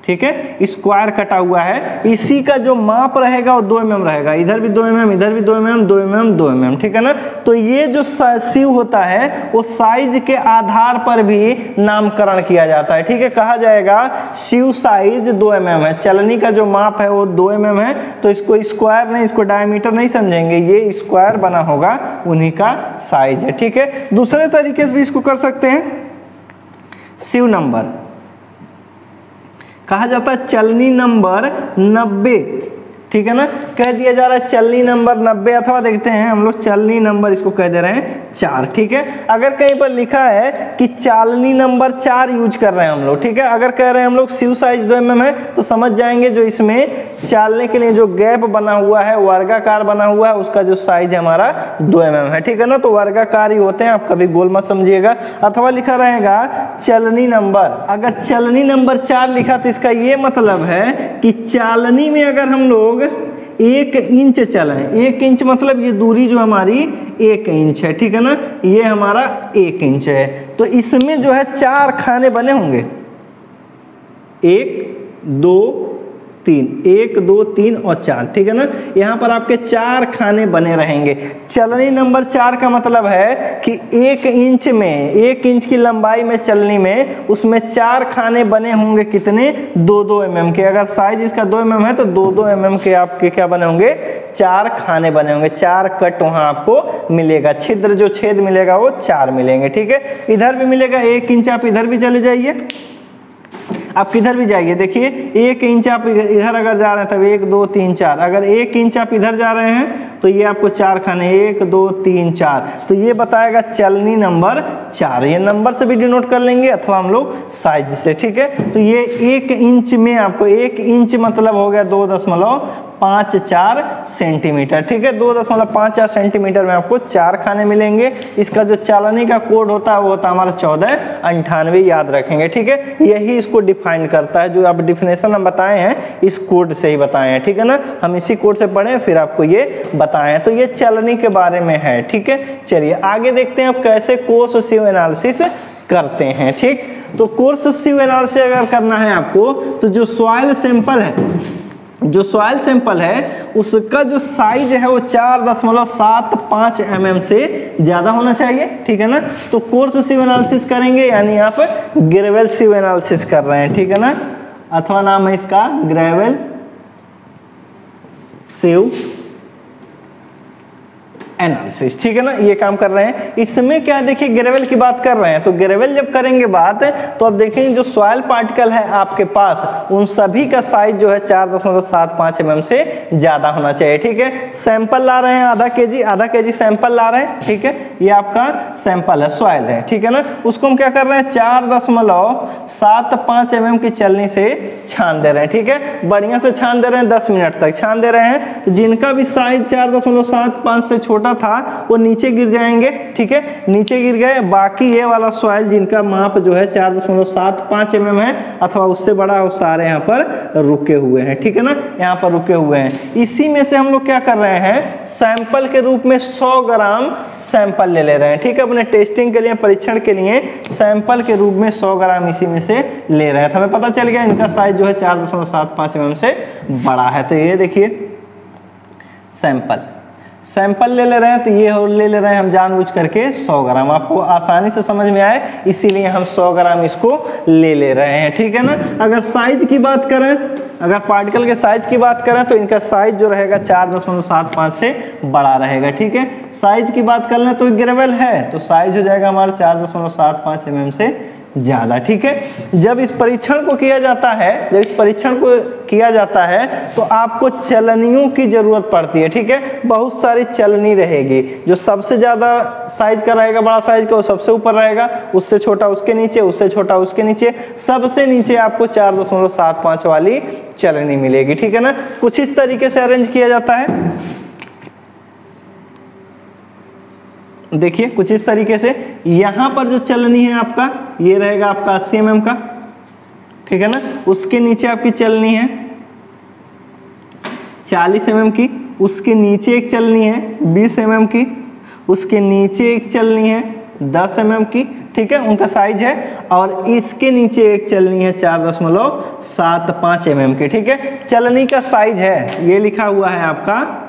ठीक है, स्क्वायर कटा हुआ है। इसी का जो माप रहेगा वो 2 mm रहेगा, इधर भी 2 mm, इधर भी 2 mm, 2 mm, 2 mm, ठीक है ना। तो ये जो शिव होता है वो साइज के आधार पर भी नामकरण किया जाता है, ठीक है। कहा जाएगा शिव साइज 2 mm है, चलनी का जो माप है वो 2 mm है, तो इसको स्क्वायर नहीं, इसको डायमीटर नहीं समझेंगे, ये स्क्वायर बना होगा, उन्हीं का साइज है, ठीक है। दूसरे तरीके से भी इसको कर सकते हैं, शिव नंबर कहा जाता है चलनी नंबर 90, ठीक है ना, कह दिया जा रहा है चलनी नंबर 90, अथवा देखते हैं हम लोग चलनी नंबर इसको कह दे रहे हैं 4, ठीक है। अगर कहीं पर लिखा है कि चालनी नंबर 4 यूज कर रहे हैं हम लोग, ठीक है, अगर कह रहे हैं हम लोग शिव साइज 2 mm है, तो समझ जाएंगे जो इसमें चालने के लिए जो गैप बना हुआ है, वर्गाकार बना हुआ है, उसका जो साइज है हमारा 2 mm है, ठीक है ना। तो वर्गाकार ही होते हैं, आप कभी गोल मत समझिएगा। अथवा लिखा रहेगा चलनी नंबर, अगर चलनी नंबर 4 लिखा तो इसका ये मतलब है कि चालनी में अगर हम लोग 1 इंच चलें, 1 इंच मतलब ये दूरी जो हमारी 1 इंच है, ठीक है ना, ये हमारा 1 इंच है। तो इसमें जो है 4 खाने बने होंगे, 1 2 3, 1 2 3 और 4, ठीक है ना। यहाँ पर आपके 4 खाने बने रहेंगे। चलनी नंबर 4 का मतलब है कि 1 इंच में, 1 इंच की लंबाई में चलनी में, उसमें 4 खाने बने होंगे, कितने, 2-2 mm के। अगर साइज इसका 2 mm है तो 2-2 mm के आपके क्या बने होंगे, 4 खाने बने होंगे, 4 कट वहाँ आपको मिलेगा, छिद्र जो छेद मिलेगा वो 4 मिलेंगे, ठीक है। इधर भी मिलेगा 1 इंच, आप इधर भी चले जाइए, आप किधर भी जाइए, देखिए 1 इंच आप इधर अगर जा रहे हैं तब 1 2 3 4, अगर 1 इंच आप इधर जा रहे हैं तो ये आपको 4 खाने, 1 2 3 4, तो ये बताएगा चलनी नंबर 4। ये नंबर से भी डिनोट कर लेंगे अथवा हम लोग साइज से, ठीक है। तो ये 1 इंच में आपको, 1 इंच मतलब हो गया 2.54 सेंटीमीटर, ठीक है। 2.54 सेंटीमीटर में आपको 4 खाने मिलेंगे। इसका जो चालनी का कोड होता है वो होता है हमारा 1498, याद रखेंगे, ठीक है। यही इसको डिफाइन करता है, जो आप डिफिनेशन हम बताए हैं इस कोड से ही बताए हैं, ठीक है ना। हम इसी कोड से पढ़े फिर आपको ये बताए हैं। तो ये चलनी के बारे में है, ठीक है। चलिए आगे देखते हैं आप कैसे कोर्स शिव एनालिसिस करते हैं, ठीक। तो कोर्स शिव एनालिसिस अगर करना है आपको, तो जो सॉइल सैंपल है, जो सॉइल सैंपल है उसका जो साइज है वो 4.75 mm से ज़्यादा होना चाहिए, ठीक है ना। तो कोर्स शिव एनालिसिस करेंगे, यानी आप ग्रेवल शिव एनालिसिस कर रहे हैं, ठीक है ना, अथवा नाम है इसका ग्रेवल शिव एनालिसिस, ठीक है ना, ये काम कर रहे हैं। इसमें क्या देखिए, ग्रेवल की बात कर रहे हैं, तो ग्रेवल जब करेंगे बात, तो अब देखेंगे जो सॉइल पार्टिकल है आपके पास, उन सभी का साइज जो है 4.75 mm से ज्यादा होना चाहिए। ठीक है, सैंपल ला रहे हैं आधा केजी सैंपल ला रहे हैं। ठीक है, ये आपका सैंपल है, सॉइल है। ठीक है ना, उसको हम क्या कर रहे हैं 4.75 mm की चलनी से छान दे रहे हैं। ठीक है, बढ़िया से छान दे रहे हैं, 10 मिनट तक छान दे रहे हैं। तो जिनका भी साइज 4.75 से छोटा था वो नीचे गिर जाएंगे। ठीक है, नीचे गिर गए। बाकी ये वाला सॉइल जिनका माप जो है 4.75 mm है अथवा उससे बड़ा है, वो सारे यहाँ पर रुके हुए हैं। ठीक है ना, यहाँ पर रुके हुए हैं। इसी में से हम लोग क्या कर रहे हैं, सैंपल के रूप में 100 ग्राम सैंपल ले रहे हैं। ठीक है, अपने टेस्टिंग के लिए, परीक्षण के लिए सैंपल के रूप में 100 ग्राम इसी में से ले रहे हैं। तो हमें पता चल गया इनका साइज जो है 4.75 mm से बड़ा है। तो ये देखिए सैंपल ले रहे हैं, तो ये ले ले रहे हैं हम जानबूझ करके 100 ग्राम, आपको आसानी से समझ में आए इसीलिए हम 100 ग्राम इसको ले रहे हैं। ठीक है ना, अगर साइज की बात करें, अगर पार्टिकल के साइज की बात करें तो इनका साइज जो रहेगा 4.75 से बड़ा रहेगा। ठीक है, साइज की बात कर लें तो ग्रेवल है तो साइज हो जाएगा हमारा 4.75 mm से ज्यादा। ठीक है, जब इस परीक्षण को किया जाता है तो आपको चलनियों की जरूरत पड़ती है। ठीक है, बहुत सारी चलनी रहेगी, जो सबसे ज्यादा साइज का रहेगा, बड़ा साइज का, वो सबसे ऊपर रहेगा, उससे छोटा उसके नीचे, उससे छोटा उसके नीचे, सबसे नीचे आपको 4.75 वाली चलनी मिलेगी। ठीक है ना, कुछ इस तरीके से अरेंज किया जाता है। देखिए कुछ इस तरीके से, यहां पर जो चलनी है आपका, ये रहेगा आपका 80 mm का। ठीक है ना, उसके नीचे आपकी चलनी है 40 mm की, उसके नीचे एक चलनी है 20 mm की, उसके नीचे एक चलनी है 10 mm की। ठीक है, उनका साइज है। और इसके नीचे एक चलनी है 4.75 mm की। ठीक है, चलनी का साइज है, ये लिखा हुआ है आपका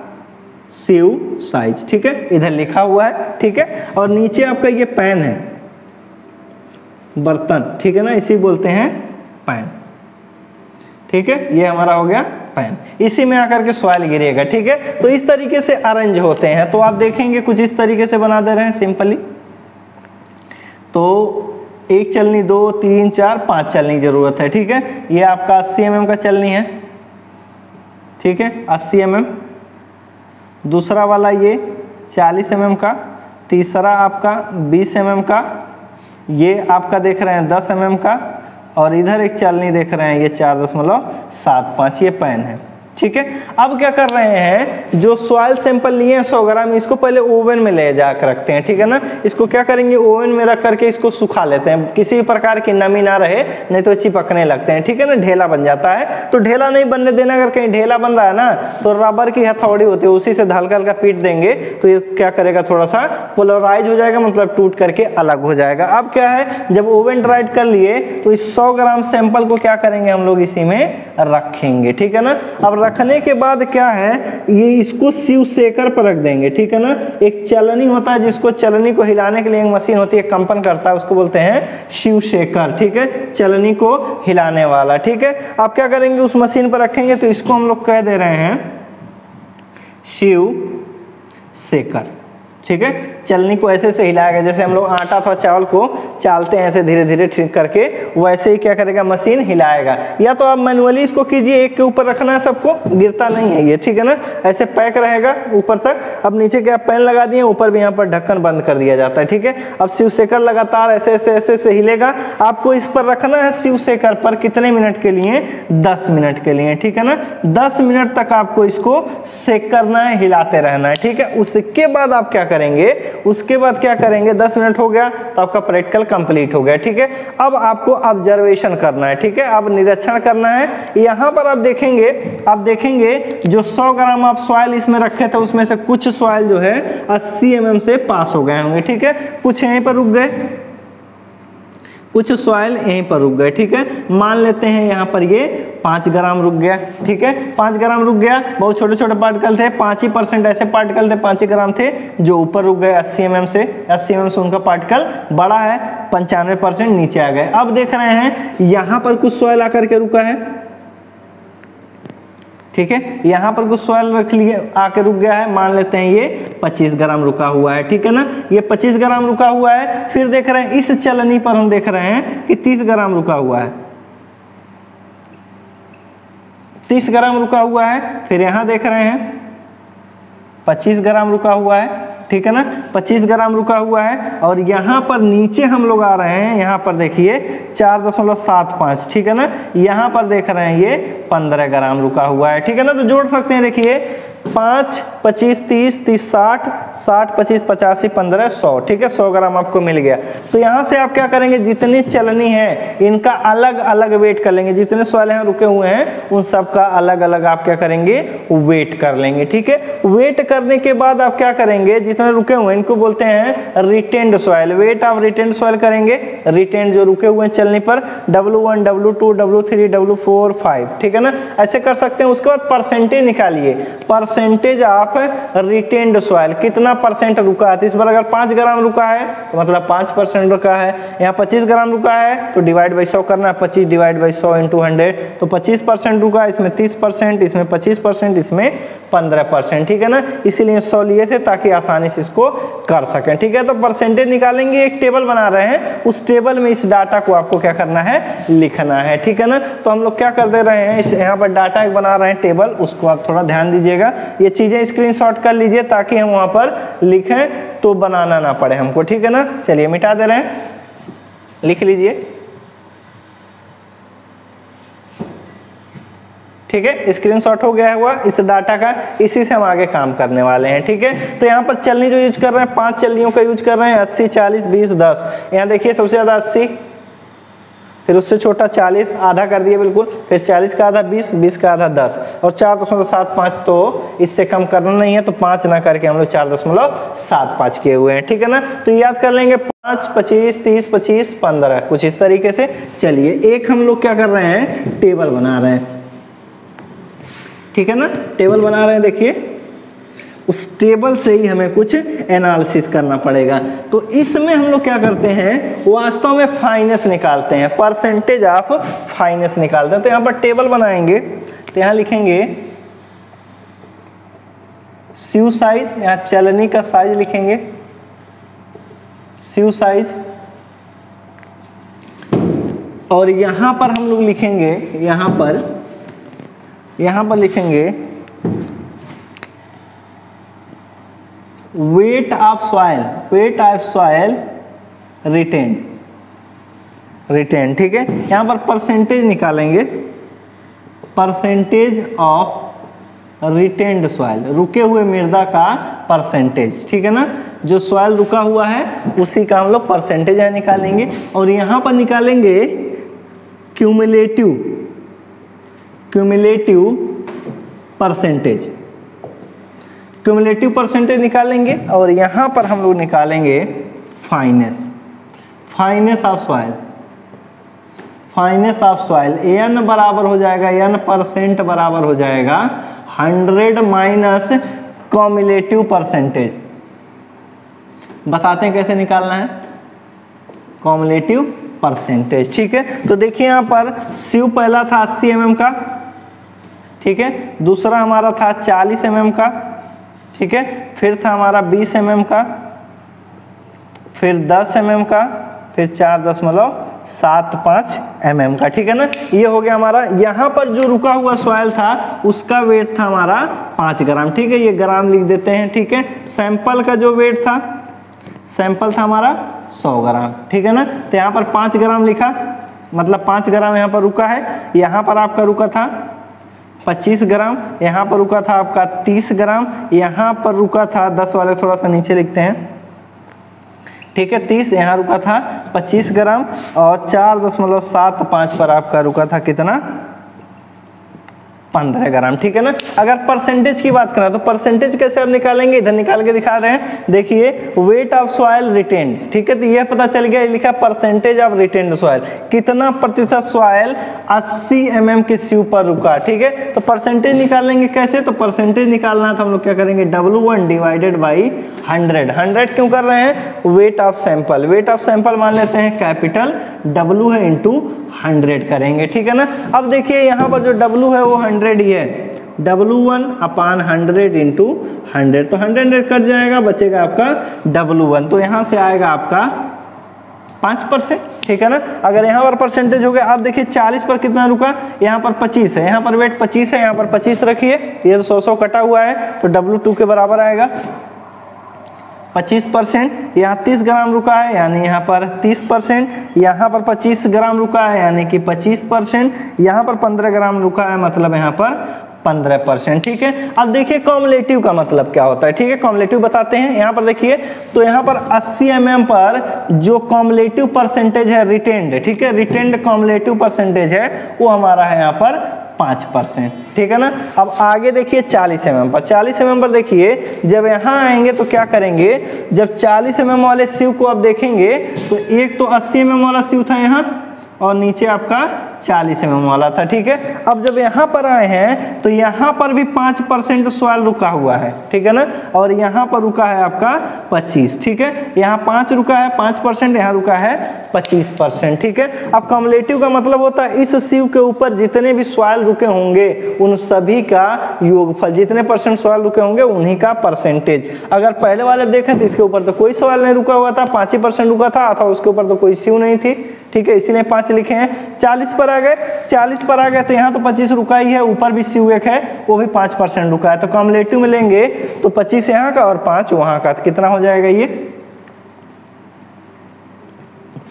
सीव साइज। ठीक है, इधर लिखा हुआ है। ठीक है, और नीचे आपका ये पैन है, बर्तन। ठीक है ना, इसी बोलते हैं पैन। ठीक है, ये हमारा हो गया पैन, इसी में आकर के सॉइल गिरेगा। ठीक है, तो इस तरीके से अरेंज होते हैं। तो आप देखेंगे कुछ इस तरीके से बना दे रहे हैं सिंपली। तो एक चलनी, 2, 3, 4, 5 चलनी की जरूरत है। ठीक है, ये आपका 80 mm का चलनी है। ठीक है, 80 mm। दूसरा वाला ये 40 mm का, तीसरा आपका 20 mm का, ये आपका देख रहे हैं 10 mm का, और इधर एक चलनी देख रहे हैं ये 4.75, ये पैन है। ठीक है, अब क्या कर रहे हैं, जो सॉइल सैंपल लिए हैं 100 ग्राम, इसको पहले ओवन में ले जाकर रखते हैं। ठीक है ना, इसको क्या करेंगे, ओवन में रख करके इसको सुखा लेते हैं, किसी भी प्रकार की नमी ना रहे, नहीं तो चिपकने लगते हैं। ठीक है ना, ढेला बन जाता है। तो ढेला नहीं बनने देना, अगर कहीं ढेला बन रहा है ना, तो रबर की हथौड़ी होती है, उसी से हल्का हल्का पीट देंगे तो ये क्या करेगा, थोड़ा सा पोलराइज हो जाएगा, मतलब टूट करके अलग हो जाएगा। अब क्या है, जब ओवन ड्राइड कर लिए तो इस 100 ग्राम सैंपल को क्या करेंगे, हम लोग इसी में रखेंगे। ठीक है ना, अब रखने के बाद क्या है, ये इसको सीव सेकर पर रख देंगे। ठीक है ना, एक चलनी होता है, जिसको चलनी को हिलाने के लिए एक मशीन होती है, कंपन करता है, उसको बोलते हैं शिव शेकर। ठीक है, चलनी को हिलाने वाला। ठीक है, आप क्या करेंगे, उस मशीन पर रखेंगे, तो इसको हम लोग कह दे रहे हैं शिव शेकर। ठीक है, चलनी को ऐसे से हिलाएगा, जैसे हम लोग आटा अथवा चावल को चालते हैं ऐसे धीरे धीरे ठीक करके, वैसे ही क्या करेगा, मशीन हिलाएगा। या तो आप मैनुअली इसको कीजिए, एक के ऊपर रखना है, सबको गिरता नहीं है ये। ठीक है ना, ऐसे पैक रहेगा ऊपर तक। अब नीचे क्या पैन लगा दिए, ऊपर भी यहाँ पर ढक्कन बंद कर दिया जाता है। ठीक है, अब शिव शेकर लगातार ऐसे ऐसे ऐसे ऐसे हिलेगा। आपको इस पर रखना है शिव शेकर पर कितने मिनट के लिए, 10 मिनट के लिए। ठीक है ना, 10 मिनट तक आपको इसको सेक करना है, हिलाते रहना है। ठीक है, उसके बाद आप क्या करेंगे, उसके बाद क्या करेंगे, 10 मिनट हो गया तो आपका प्रैक्टिकल कंप्लीट हो गया। ठीक है, अब आपको ऑब्जर्वेशन करना है। ठीक है, अब निरीक्षण करना है। यहां पर आप देखेंगे जो 100 ग्राम आप सॉइल इसमें रखे थे, उसमें से कुछ सॉइल जो है 80 mm से पास हो गए होंगे। ठीक है, कुछ यहीं पर रुक गए, कुछ सॉइल यहीं पर रुक गए। ठीक है, मान लेते हैं यहाँ पर ये 5 ग्राम रुक गया। ठीक है, 5 ग्राम रुक गया, बहुत छोटे छोटे पार्टिकल थे, 5% ऐसे पार्टिकल थे, 5 ग्राम थे जो ऊपर रुक गए 80 mm से। 80 mm से उनका पार्टिकल बड़ा है, 95% नीचे आ गए। अब देख रहे हैं यहाँ पर कुछ सॉइल आकर के रुका है। ठीक है, यहाँ पर कुछ सॉइल रख लिए, आके रुक गया है, मान लेते हैं ये 25 ग्राम रुका हुआ है। ठीक है ना, ये 25 ग्राम रुका हुआ है। फिर देख रहे हैं इस चलनी पर हम देख रहे हैं कि 30 ग्राम रुका हुआ है। 30 ग्राम रुका हुआ है। फिर यहाँ देख रहे हैं 25 ग्राम रुका हुआ है, ठीक है ना, 25 ग्राम रुका हुआ है। और यहाँ पर नीचे हम लोग आ रहे हैं, यहाँ पर देखिए 4.75, ठीक है ना, यहाँ पर देख रहे हैं ये 15 ग्राम रुका हुआ है, ठीक है ना। तो जोड़ सकते हैं, देखिए 5, 25, 30, 30, 60, 60, 25, 85, 15, 100, ठीक है, 100 ग्राम आपको मिल गया। तो यहाँ से आप क्या करेंगे, जितनी चलनी है इनका अलग अलग वेट कर लेंगे, जितने सवाल यहाँ रुके हुए हैं उन सब का अलग अलग आप क्या करेंगे, वेट कर लेंगे, ठीक है। वेट करने के बाद आप क्या करेंगे, जितने रुके हुए हैं इनको बोलते हैं रिटेन्ड सॉइल। वेट आप रिटेन्ड सॉइल करेंगे, रिटेन्ड जो रुके हुए हैं चलने पर, W1, W2, W3, W4, 5, ठीक है ना, ऐसे कर सकते हैं। उसके बाद परसेंटेज निकालिए, परसेंटेज ऑफ रिटेन्ड सॉइल, कितना परसेंट रुका है। तो इस बार अगर 5 ग्राम रुका है तो मतलब 5% रुका है। यहाँ 25 ग्राम रुका है तो डिवाइड बाई 100 करना है, 25 डिवाइड बाई 100 इंटू 100, तो 25% रुका है, इसमें 30%, इसमें 25%, इसमें 15%, ठीक है ना। इसीलिए 100 लिए थे ताकि आसानी से इसको कर सकें, ठीक है। तो परसेंटेज निकालेंगे, एक टेबल बना रहे हैं, उस टेबल में इस डाटा को आपको क्या करना है, लिखना है, ठीक है ना। तो हम लोग क्या कर दे रहे हैं, यहाँ पर डाटा एक बना रहे हैं टेबल, उसको आप थोड़ा ध्यान दीजिएगा। ये चीजें स्क्रीनशॉट कर लीजिए ताकि हम वहां पर लिखें तो बनाना ना पड़े हमको, ठीक है ना। चलिए मिटा दे रहे हैं, लिख लीजिए, ठीक है, स्क्रीनशॉट हो गया हुआ इस डाटा का, इसी से हम आगे काम करने वाले हैं, ठीक है। तो यहाँ पर चलनी जो यूज कर रहे हैं, 5 चलनियों का यूज कर रहे हैं, 80, 40, 20, 10। यहाँ देखिए सबसे ज्यादा 80, फिर उससे छोटा 40, आधा कर दिए बिल्कुल, फिर 40 का आधा 20, 20 का आधा 10, और 4.75, तो इससे कम करना नहीं है, तो 5 ना करके हम लोग 4.75 किए हुए हैं, ठीक है ना। तो याद कर लेंगे 5, 25, 30, 25, 15, कुछ इस तरीके से। चलिए एक हम लोग क्या कर रहे हैं, टेबल बना रहे हैं, ठीक है ना, टेबल बना रहे हैं। देखिए उस टेबल से ही हमें कुछ एनालिसिस करना पड़ेगा। तो इसमें हम लोग क्या करते हैं, वास्तव में फाइनेंस निकालते हैं, परसेंटेज ऑफ फाइनेंस निकालते हैं। तो यहाँ पर टेबल बनाएंगे, तो यहाँ लिखेंगे स्यू साइज, यहाँ चलनी का साइज लिखेंगे, स्यू साइज, और यहाँ पर हम लोग लिखेंगे, यहाँ पर लिखेंगे वेट ऑफ सॉइल रिटेन, ठीक है। यहाँ पर परसेंटेज निकालेंगे, परसेंटेज ऑफ रिटेन्ड सॉइल, रुके हुए मृदा का परसेंटेज, ठीक है ना। जो सॉइल रुका हुआ है उसी का हम लोग परसेंटेज है निकालेंगे। और यहाँ पर निकालेंगे क्यूमुलेटिव परसेंटेज निकालेंगे। और यहाँ पर हम लोग निकालेंगे फाइनेंस ऑफ सॉइल, n बराबर हो जाएगा, n% बराबर हो जाएगा 100 माइनस क्यूमुलेटिव परसेंटेज। बताते हैं कैसे निकालना है क्यूमुलेटिव परसेंटेज, ठीक है। तो देखिए यहाँ पर स्यू पहला था 80 mm का, ठीक है, दूसरा हमारा था 40 mm का, ठीक है, फिर था हमारा 20 mm का, फिर 10 mm का, फिर 4.75 mm का, ठीक है ना। ये हो गया हमारा। यहाँ पर जो रुका हुआ सॉइल था उसका वेट था हमारा 5 ग्राम, ठीक है, ये ग्राम लिख देते हैं, ठीक है। सैंपल का जो वेट था, सैंपल था हमारा 100 ग्राम, ठीक है ना। तो यहाँ पर 5 ग्राम लिखा, मतलब 5 ग्राम यहाँ पर रुका है। यहाँ पर आपका रुका था 25 ग्राम, यहाँ पर रुका था आपका 30 ग्राम, यहाँ पर रुका था 10 वाले थोड़ा सा नीचे लिखते हैं, ठीक है, 30, यहाँ रुका था 25 ग्राम, और 4.75 पर आपका रुका था कितना, 15 ग्राम, ठीक है ना। अगर परसेंटेज की बात करें तो परसेंटेज कैसे आप निकालेंगे, इधर निकाल के दिखा रहे हैं। देखिए वेट ऑफ सॉइल रिटेन्ड, ठीक है, तो यह पता चल गया, लिखा परसेंटेज ऑफ रिटेन्ड सॉइल, कितना प्रतिशत सॉइल 80 mm के स्यू पर रुका, ठीक है। तो परसेंटेज निकालेंगे कैसे, तो परसेंटेज निकालना तो हम लोग क्या करेंगे, W1 डिवाइडेड बाई 100 क्यों कर रहे हैं, वेट ऑफ सैंपल मान लेते हैं, कैपिटल W है इंटू 100 करेंगे, ठीक है ना। अब देखिए यहाँ पर जो W है वो 100 ही है, W1 अपान 100 इंटू 100, तो 100 कट जाएगा, बचेगा आपका W1। तो यहाँ से आएगा आपका 5%, ठीक है ना। अगर यहाँ पर परसेंटेज हो गया, आप देखिए 40 पर कितना रुका, यहाँ पर 25 है, यहाँ पर वेट 25 है, यहाँ पर 25 रखिए, ये 100 कटा हुआ है तो W2 के बराबर आएगा 25%। यहाँ 30 ग्राम रुका है यानी यहाँ पर 30%, यहाँ पर 25 ग्राम रुका है यानी कि 25%, यहाँ पर 15 ग्राम रुका है मतलब यहाँ पर 15%, ठीक है। अब देखिए कॉम्युलेटिव का मतलब क्या होता है, ठीक है, कॉम्युलेटिव बताते हैं। यहाँ पर देखिए तो यहाँ पर 80 mm पर जो कॉम्युलेटिव परसेंटेज है रिटेंड, ठीक है, रिटेंड कॉम्युलेटिव परसेंटेज है वो हमारा है यहाँ पर 5%, ठीक है ना। अब आगे देखिए 40 mm पर, 40 mm पर देखिए जब यहाँ आएंगे तो क्या करेंगे, जब 40 mm वाले सीव को आप देखेंगे तो एक तो 80 mm वाला सीव था यहाँ और नीचे आपका 40 mm वाला था, ठीक है। अब जब यहाँ पर आए हैं तो यहाँ पर भी 5% सॉइल रुका हुआ है, ठीक है ना, और यहाँ पर रुका है आपका 25, ठीक है। यहाँ 5 रुका है 5%, यहाँ रुका है 25%, ठीक है। अब कम्युलेटिव का मतलब होता है इस सीव के ऊपर जितने भी सॉइल रुके होंगे उन सभी का योगफल, जितने परसेंट सॉइल रुके होंगे उन्हीं का परसेंटेज। अगर पहले वाले देखें तो इसके ऊपर तो कोई सॉइल नहीं रुका हुआ था, 5% रुका था अथवा उसके ऊपर तो कोई सीव नहीं थी, ठीक है, इसीलिए 5 लिखे हैं। 40 पर आ गए, 40 पर आ गए तो यहाँ तो 25 रुका ही है, ऊपर भी सीव एक है वो भी 5% रुका है, तो कम्युलेटिव में लेंगे तो 25 यहाँ का और 5 वहाँ का, तो कितना हो जाएगा ये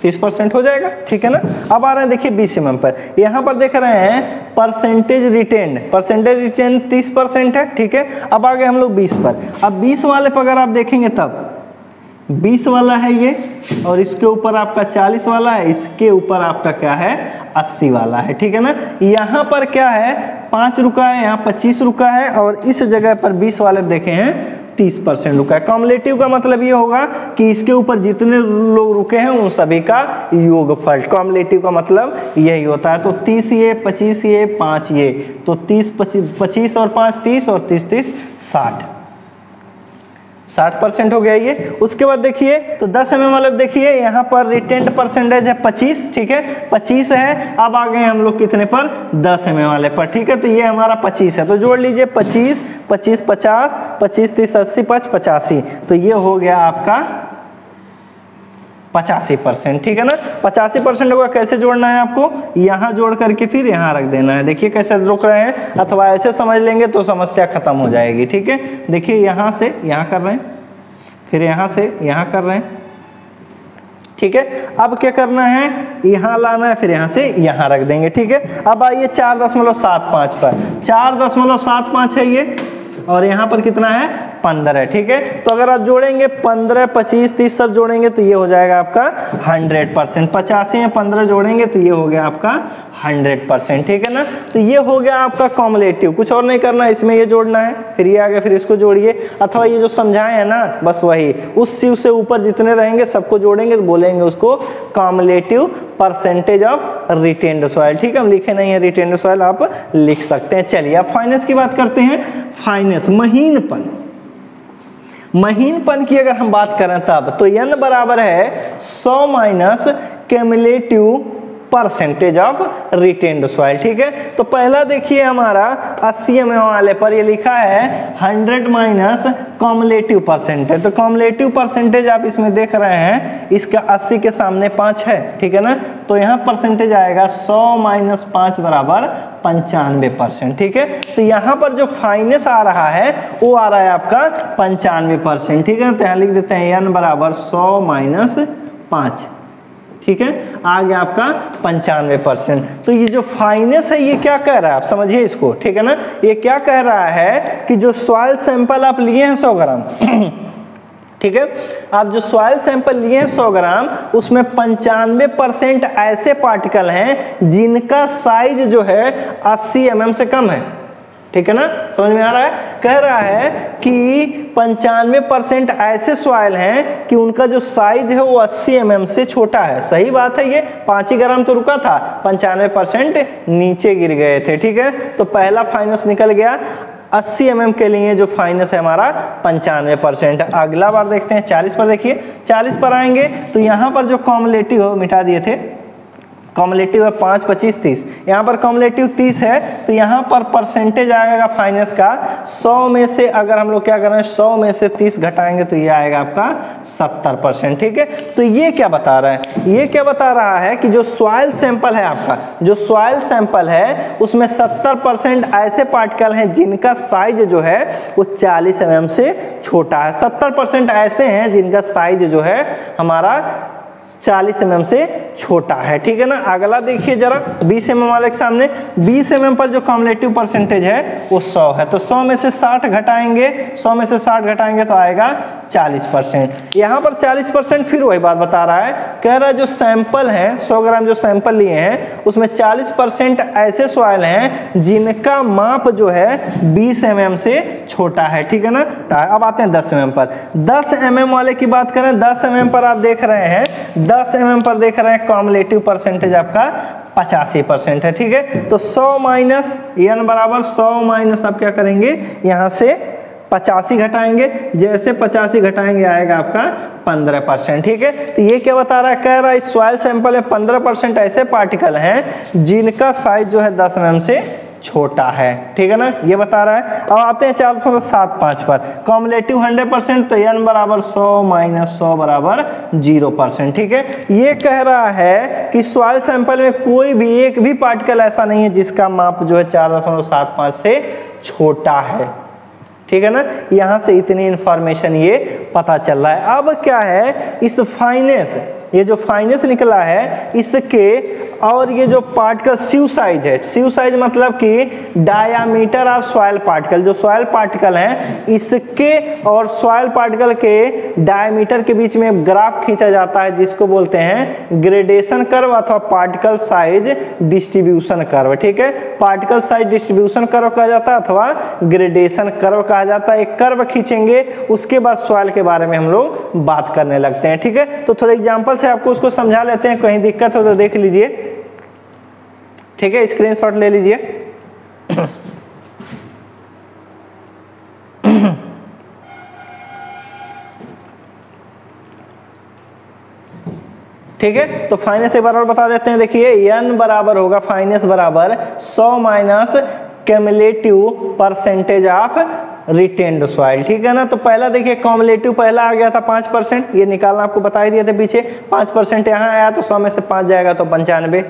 30% हो जाएगा, ठीक है ना। अब आ रहे हैं देखिए 20 mm पर, यहाँ पर देख रहे हैं परसेंटेज रिटेंड, परसेंटेज रिटेंड 30% है, ठीक है। अब आ गए हम लोग 20 पर। अब 20 वाले पर अगर आप देखेंगे तब 20 वाला है ये और इसके ऊपर आपका 40 वाला है, इसके ऊपर आपका क्या है 80 वाला है, ठीक है ना। यहाँ पर क्या है 5 रुका है, यहाँ 25 रुका है और इस जगह पर 20 वाले देखे हैं 30% रुका है। कॉम्युलेटिव का मतलब ये होगा कि इसके ऊपर जितने लोग रुके हैं उन सभी का योगफल, कॉम्युलेटिव का मतलब यही होता है। तो 30 ये 25 ये 5 ये, तो 30 25 और 5 30 और 30 30 60% हो गया ये। उसके बाद देखिए तो 10 mm वाले देखिए यहाँ पर रिटेंट परसेंटेज है 25, ठीक है, 25 है। अब आ गए हम लोग कितने पर 10 mm वाले पर, ठीक है, तो ये हमारा 25 है, तो जोड़ लीजिए 25 25 50 25 30 80 5 85, तो ये हो गया आपका 85%, ठीक है ना। 85% होगा, कैसे जोड़ना है आपको, यहाँ जोड़ करके फिर यहाँ रख देना है। देखिए कैसे रोक रहे हैं, अथवा ऐसे समझ लेंगे तो समस्या खत्म हो जाएगी, ठीक है। देखिए यहाँ से यहाँ कर रहे हैं, फिर यहाँ से यहाँ कर रहे हैं, ठीक है। अब क्या करना है, यहाँ लाना है, फिर यहाँ से यहाँ रख देंगे, ठीक है। अब आइए 4.75 पर, 4.75 है ये और यहाँ पर कितना है 15, ठीक है। तो अगर आप जोड़ेंगे 15 25 30 सब जोड़ेंगे तो ये हो जाएगा आपका 100%, 85 में 15 जोड़ेंगे तो ये हो गया आपका 100%, ठीक है ना। तो ये हो गया आपका कॉम्युलेटिव, कुछ और नहीं करना है, इसमें ये जोड़ना है, फिर ये आ गया, फिर इसको जोड़िए, अथवा ये जो समझाए हैं ना बस वही, उस सीव से ऊपर जितने रहेंगे सबको जोड़ेंगे तो बोलेंगे उसको cumulative percentage of retained soil, ठीक है। हम लिखे नहीं है रिटेन्ड सॉइल, आप लिख सकते हैं। चलिए अब फाइनेंस की बात करते हैं। फाइनेंस महीनपन की अगर हम बात करें तब तो n बराबर है 100 minus cumulative percentage of retained soil, ठीक है। तो पहला देखिए हमारा 80 mm वाले पर ये लिखा है 100 माइनस कॉम्युलेटिव परसेंटेज, तो कॉम्युलेटिव परसेंटेज आप इसमें देख रहे हैं इसका 80 के सामने 5 है, ठीक है ना। तो यहाँ परसेंटेज आएगा 100 माइनस 5 बराबर 95%, ठीक है। तो यहाँ पर जो फाइनेंस आ रहा है वो आ रहा है आपका 95%, ठीक है। तो यहाँ लिख देते हैं n बराबर 100 माइनस 5, ठीक है, आ गया आपका 95%। तो ये जो फाइनेंस है ये क्या कह रहा है आप समझिए इसको, ठीक है ना। ये क्या कह रहा है कि जो सॉइल सैंपल आप लिए हैं 100 ग्राम ठीक है, आप जो सॉइल सैंपल लिए हैं 100 ग्राम उसमें 95% ऐसे पार्टिकल हैं जिनका साइज जो है 80 mm से कम है, ठीक है ना, समझ में आ रहा है। कह रहा है कि 95% ऐसे सॉइल हैं कि उनका जो साइज है वो 80 mm से छोटा है। सही बात है, ये 5 ही ग्राम तो रुका था, 95% नीचे गिर गए थे, ठीक है। तो पहला फाइनेंस निकल गया। 80 mm के लिए जो फाइनेंस है हमारा 95%। अगला बार देखते हैं 40 पर। देखिए 40 पर आएंगे तो यहाँ पर जो कॉम्युलेटिव हो मिटा दिए थे, कॉम्युलेटिव है 5, 25, 30, यहाँ पर कॉम्युलेटिव 30 है, तो यहाँ पर परसेंटेज आएगा फाइनेंस का 100 में से, अगर हम लोग क्या कर रहे हैं 100 में से 30 घटाएंगे तो ये आएगा आपका 70%। ठीक है, तो ये क्या बता रहा है, ये क्या बता रहा है कि जो सॉइल सैंपल है आपका, जो सॉइल सैंपल है उसमें 70% ऐसे पार्टिकल हैं जिनका साइज जो है वो 40 mm से छोटा है। 70% ऐसे हैं जिनका साइज जो है हमारा 40 mm से छोटा है। ठीक है ना, अगला देखिए जरा 20 mm वाले के सामने, 20 mm पर जो कॉम्युलेटिव परसेंटेज है वो 100 है, तो 100 में से 60 घटाएंगे, 100 में से 60 घटाएंगे तो आएगा 40%। यहाँ पर 40% फिर वही बात बता रहा है, कह रहा है जो सैंपल है 100 ग्राम जो सैंपल लिए हैं उसमें 40% ऐसे सॉइल हैं जिनका माप जो है 20 mm से छोटा है। ठीक है ना, अब आते हैं 10 mm पर। 10 mm वाले की बात करें, 10 mm पर आप देख रहे हैं, 10 mm पर देख रहे हैं कॉम्युलेटिव परसेंटेज आपका 85% है। ठीक है, तो 100 माइनस n बराबर 100 माइनस आप क्या करेंगे यहाँ से 85 घटाएंगे, जैसे 85 घटाएंगे आएगा आपका 15%। ठीक है, तो ये क्या बता रहा है, कह रहा है इस सॉइल सैंपल में 15% ऐसे पार्टिकल हैं जिनका साइज जो है 10 mm से छोटा है। ठीक है ना, ये बता रहा है। अब आते हैं 4.75 पर, कॉम्युलेटिव 100%, तो n बराबर 100 माइनस 100 बराबर 0%। ठीक है, ये कह रहा है कि सॉइल सैंपल में कोई भी एक भी पार्टिकल ऐसा नहीं है जिसका माप जो है 4.75 से छोटा है। ठीक है ना, यहाँ से इतनी इंफॉर्मेशन ये पता चल रहा है। अब क्या है, इस फाइनेस, ये जो फाइनेस निकला है इसके और ये जो पार्टिकल सीव साइज है, सीव साइज मतलब कि डायामीटर ऑफ सॉइल पार्टिकल, जो सॉइल पार्टिकल हैं इसके और सॉइल पार्टिकल के डायामीटर के बीच में ग्राफ खींचा जाता है जिसको बोलते हैं ग्रेडेशन कर्व अथवा पार्टिकल साइज डिस्ट्रीब्यूशन कर्व। ठीक है, पार्टिकल साइज डिस्ट्रीब्यूशन कर्व कहा जाता है अथवा ग्रेडेशन कर्व कहा जाता है। एक कर्व खींचेंगे उसके बाद सॉइल के बारे में हम लोग बात करने लगते हैं। ठीक है, तो थोड़े एग्जांपल से आपको उसको समझा लेते हैं, कहीं दिक्कत हो तो देख लीजिए। ठीक है, स्क्रीनशॉट ले लीजिए। ठीक है, तो फाइनेस एक बार और बता देते हैं। देखिए n बराबर होगा, फाइनेस बराबर 100 minus cumulative percentage of retained soil. ठीक है ना, तो पहला देखिए कॉम्युलेटिव पहला आ गया था 5%, ये निकालना आपको बता ही दिए थे पीछे। 5% यहाँ आया तो 100 में से 5 जाएगा तो 95।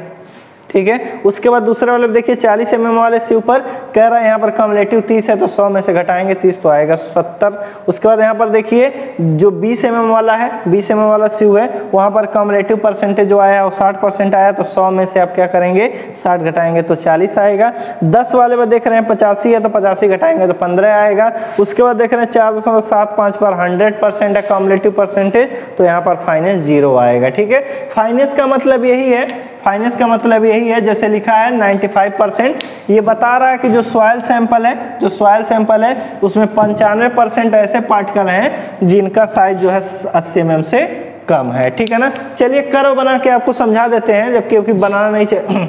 ठीक है, उसके बाद दूसरे वाले देखिए 40 mm वाले सीव पर कह रहा है यहाँ पर कॉम्युलेटिव 30 है तो 100 में से घटाएंगे 30 तो आएगा 70। उसके बाद यहाँ पर देखिए जो 20 mm वाला है, 20 mm वाला सीव है, वहाँ पर कॉम्युलेटिव परसेंटेज जो आया वो 60% आया, तो 100 में से आप क्या करेंगे 60 घटाएंगे तो 40 आएगा। 10 वाले पर देख रहे हैं 85 है तो 85 घटाएंगे तो 15 आएगा। उसके बाद देख रहे हैं 4.75 पर 100% है कॉम्युलेटिव परसेंटेज, तो यहाँ पर फाइनेंस 0 आएगा। ठीक है, फाइनेंस का मतलब यही है, फाइनेंस का मतलब यही है जैसे लिखा है 95%। ये बता रहा है कि जो सॉइल सैंपल है, जो सॉइल सैंपल है उसमें 95% ऐसे पार्टिकल हैं जिनका साइज जो है 80 mm से कम है। ठीक है ना, चलिए कर्व बना के आपको समझा देते हैं, जबकि अभी बनाना नहीं चाहिए।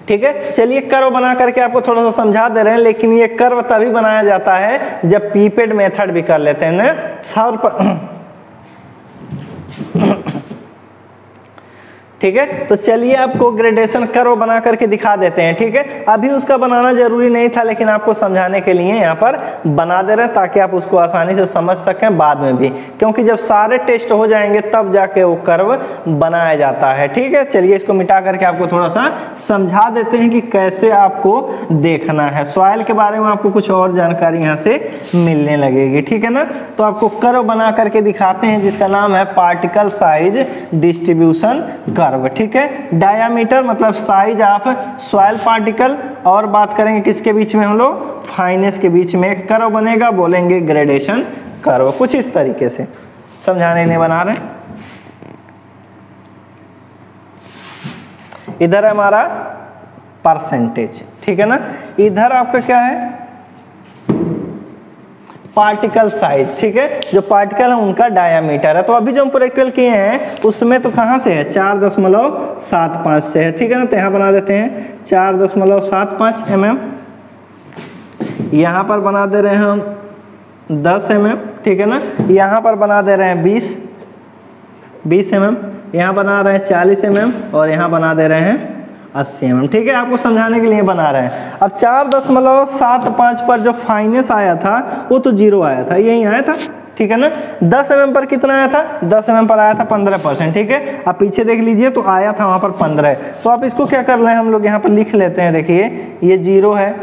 ठीक है, चलिए कर्व बना करके आपको थोड़ा सा समझा दे रहे हैं, लेकिन ये कर्व तभी बनाया जाता है जब पीपेड मेथड भी कर लेते हैं ना। ठीक है, तो चलिए आपको ग्रेडेशन कर्व बना करके दिखा देते हैं। ठीक है, अभी उसका बनाना जरूरी नहीं था, लेकिन आपको समझाने के लिए यहाँ पर बना दे रहे हैं ताकि आप उसको आसानी से समझ सकें बाद में भी, क्योंकि जब सारे टेस्ट हो जाएंगे तब जाके वो कर्व बनाया जाता है। ठीक है, चलिए इसको मिटा करके आपको थोड़ा सा समझा देते हैं कि कैसे आपको देखना है। सॉइल के बारे में आपको कुछ और जानकारी यहाँ से मिलने लगेगी। ठीक है ना, तो आपको कर्व बना करके दिखाते हैं जिसका नाम है पार्टिकल साइज डिस्ट्रीब्यूशन कर्व। ठीक है, डायामीटर मतलब साइज ऑफ सॉइल पार्टिकल, और बात करेंगे किसके बीच में हम लोग, फाइनेस के बीच में एक कर्व बनेगा, बोलेंगे ग्रेडेशन कर्व। कुछ इस तरीके से समझाने नहीं बना रहे। इधर है हमारा परसेंटेज। ठीक है ना, इधर आपका क्या है पार्टिकल साइज। ठीक है, जो पार्टिकल है उनका डायामीटर है। तो अभी जो हम प्रैक्टिकल किए हैं उसमें तो कहाँ से है 4.75 से है। ठीक है ना, तो यहाँ बना देते हैं 4.75 mm, यहाँ पर बना दे रहे हैं हम 10 mm। ठीक है ना, यहाँ पर बना दे रहे हैं 20, 20 mm, यहाँ बना रहे हैं 40 mm और यहाँ बना दे रहे हैं 80 mm। ठीक है, आपको समझाने के लिए बना रहे हैं। अब 4.75 पर जो फाइनेंस आया था वो तो 0 आया था, यही आया था, ठीक है ना। 10 mm पर कितना आया था, 10 mm पर आया था 15%, ठीक है। आप पीछे देख लीजिए तो आया था वहाँ पर 15। तो आप इसको क्या कर रहे हैं, हम लोग यहाँ पर लिख लेते हैं। देखिए ये 0 है,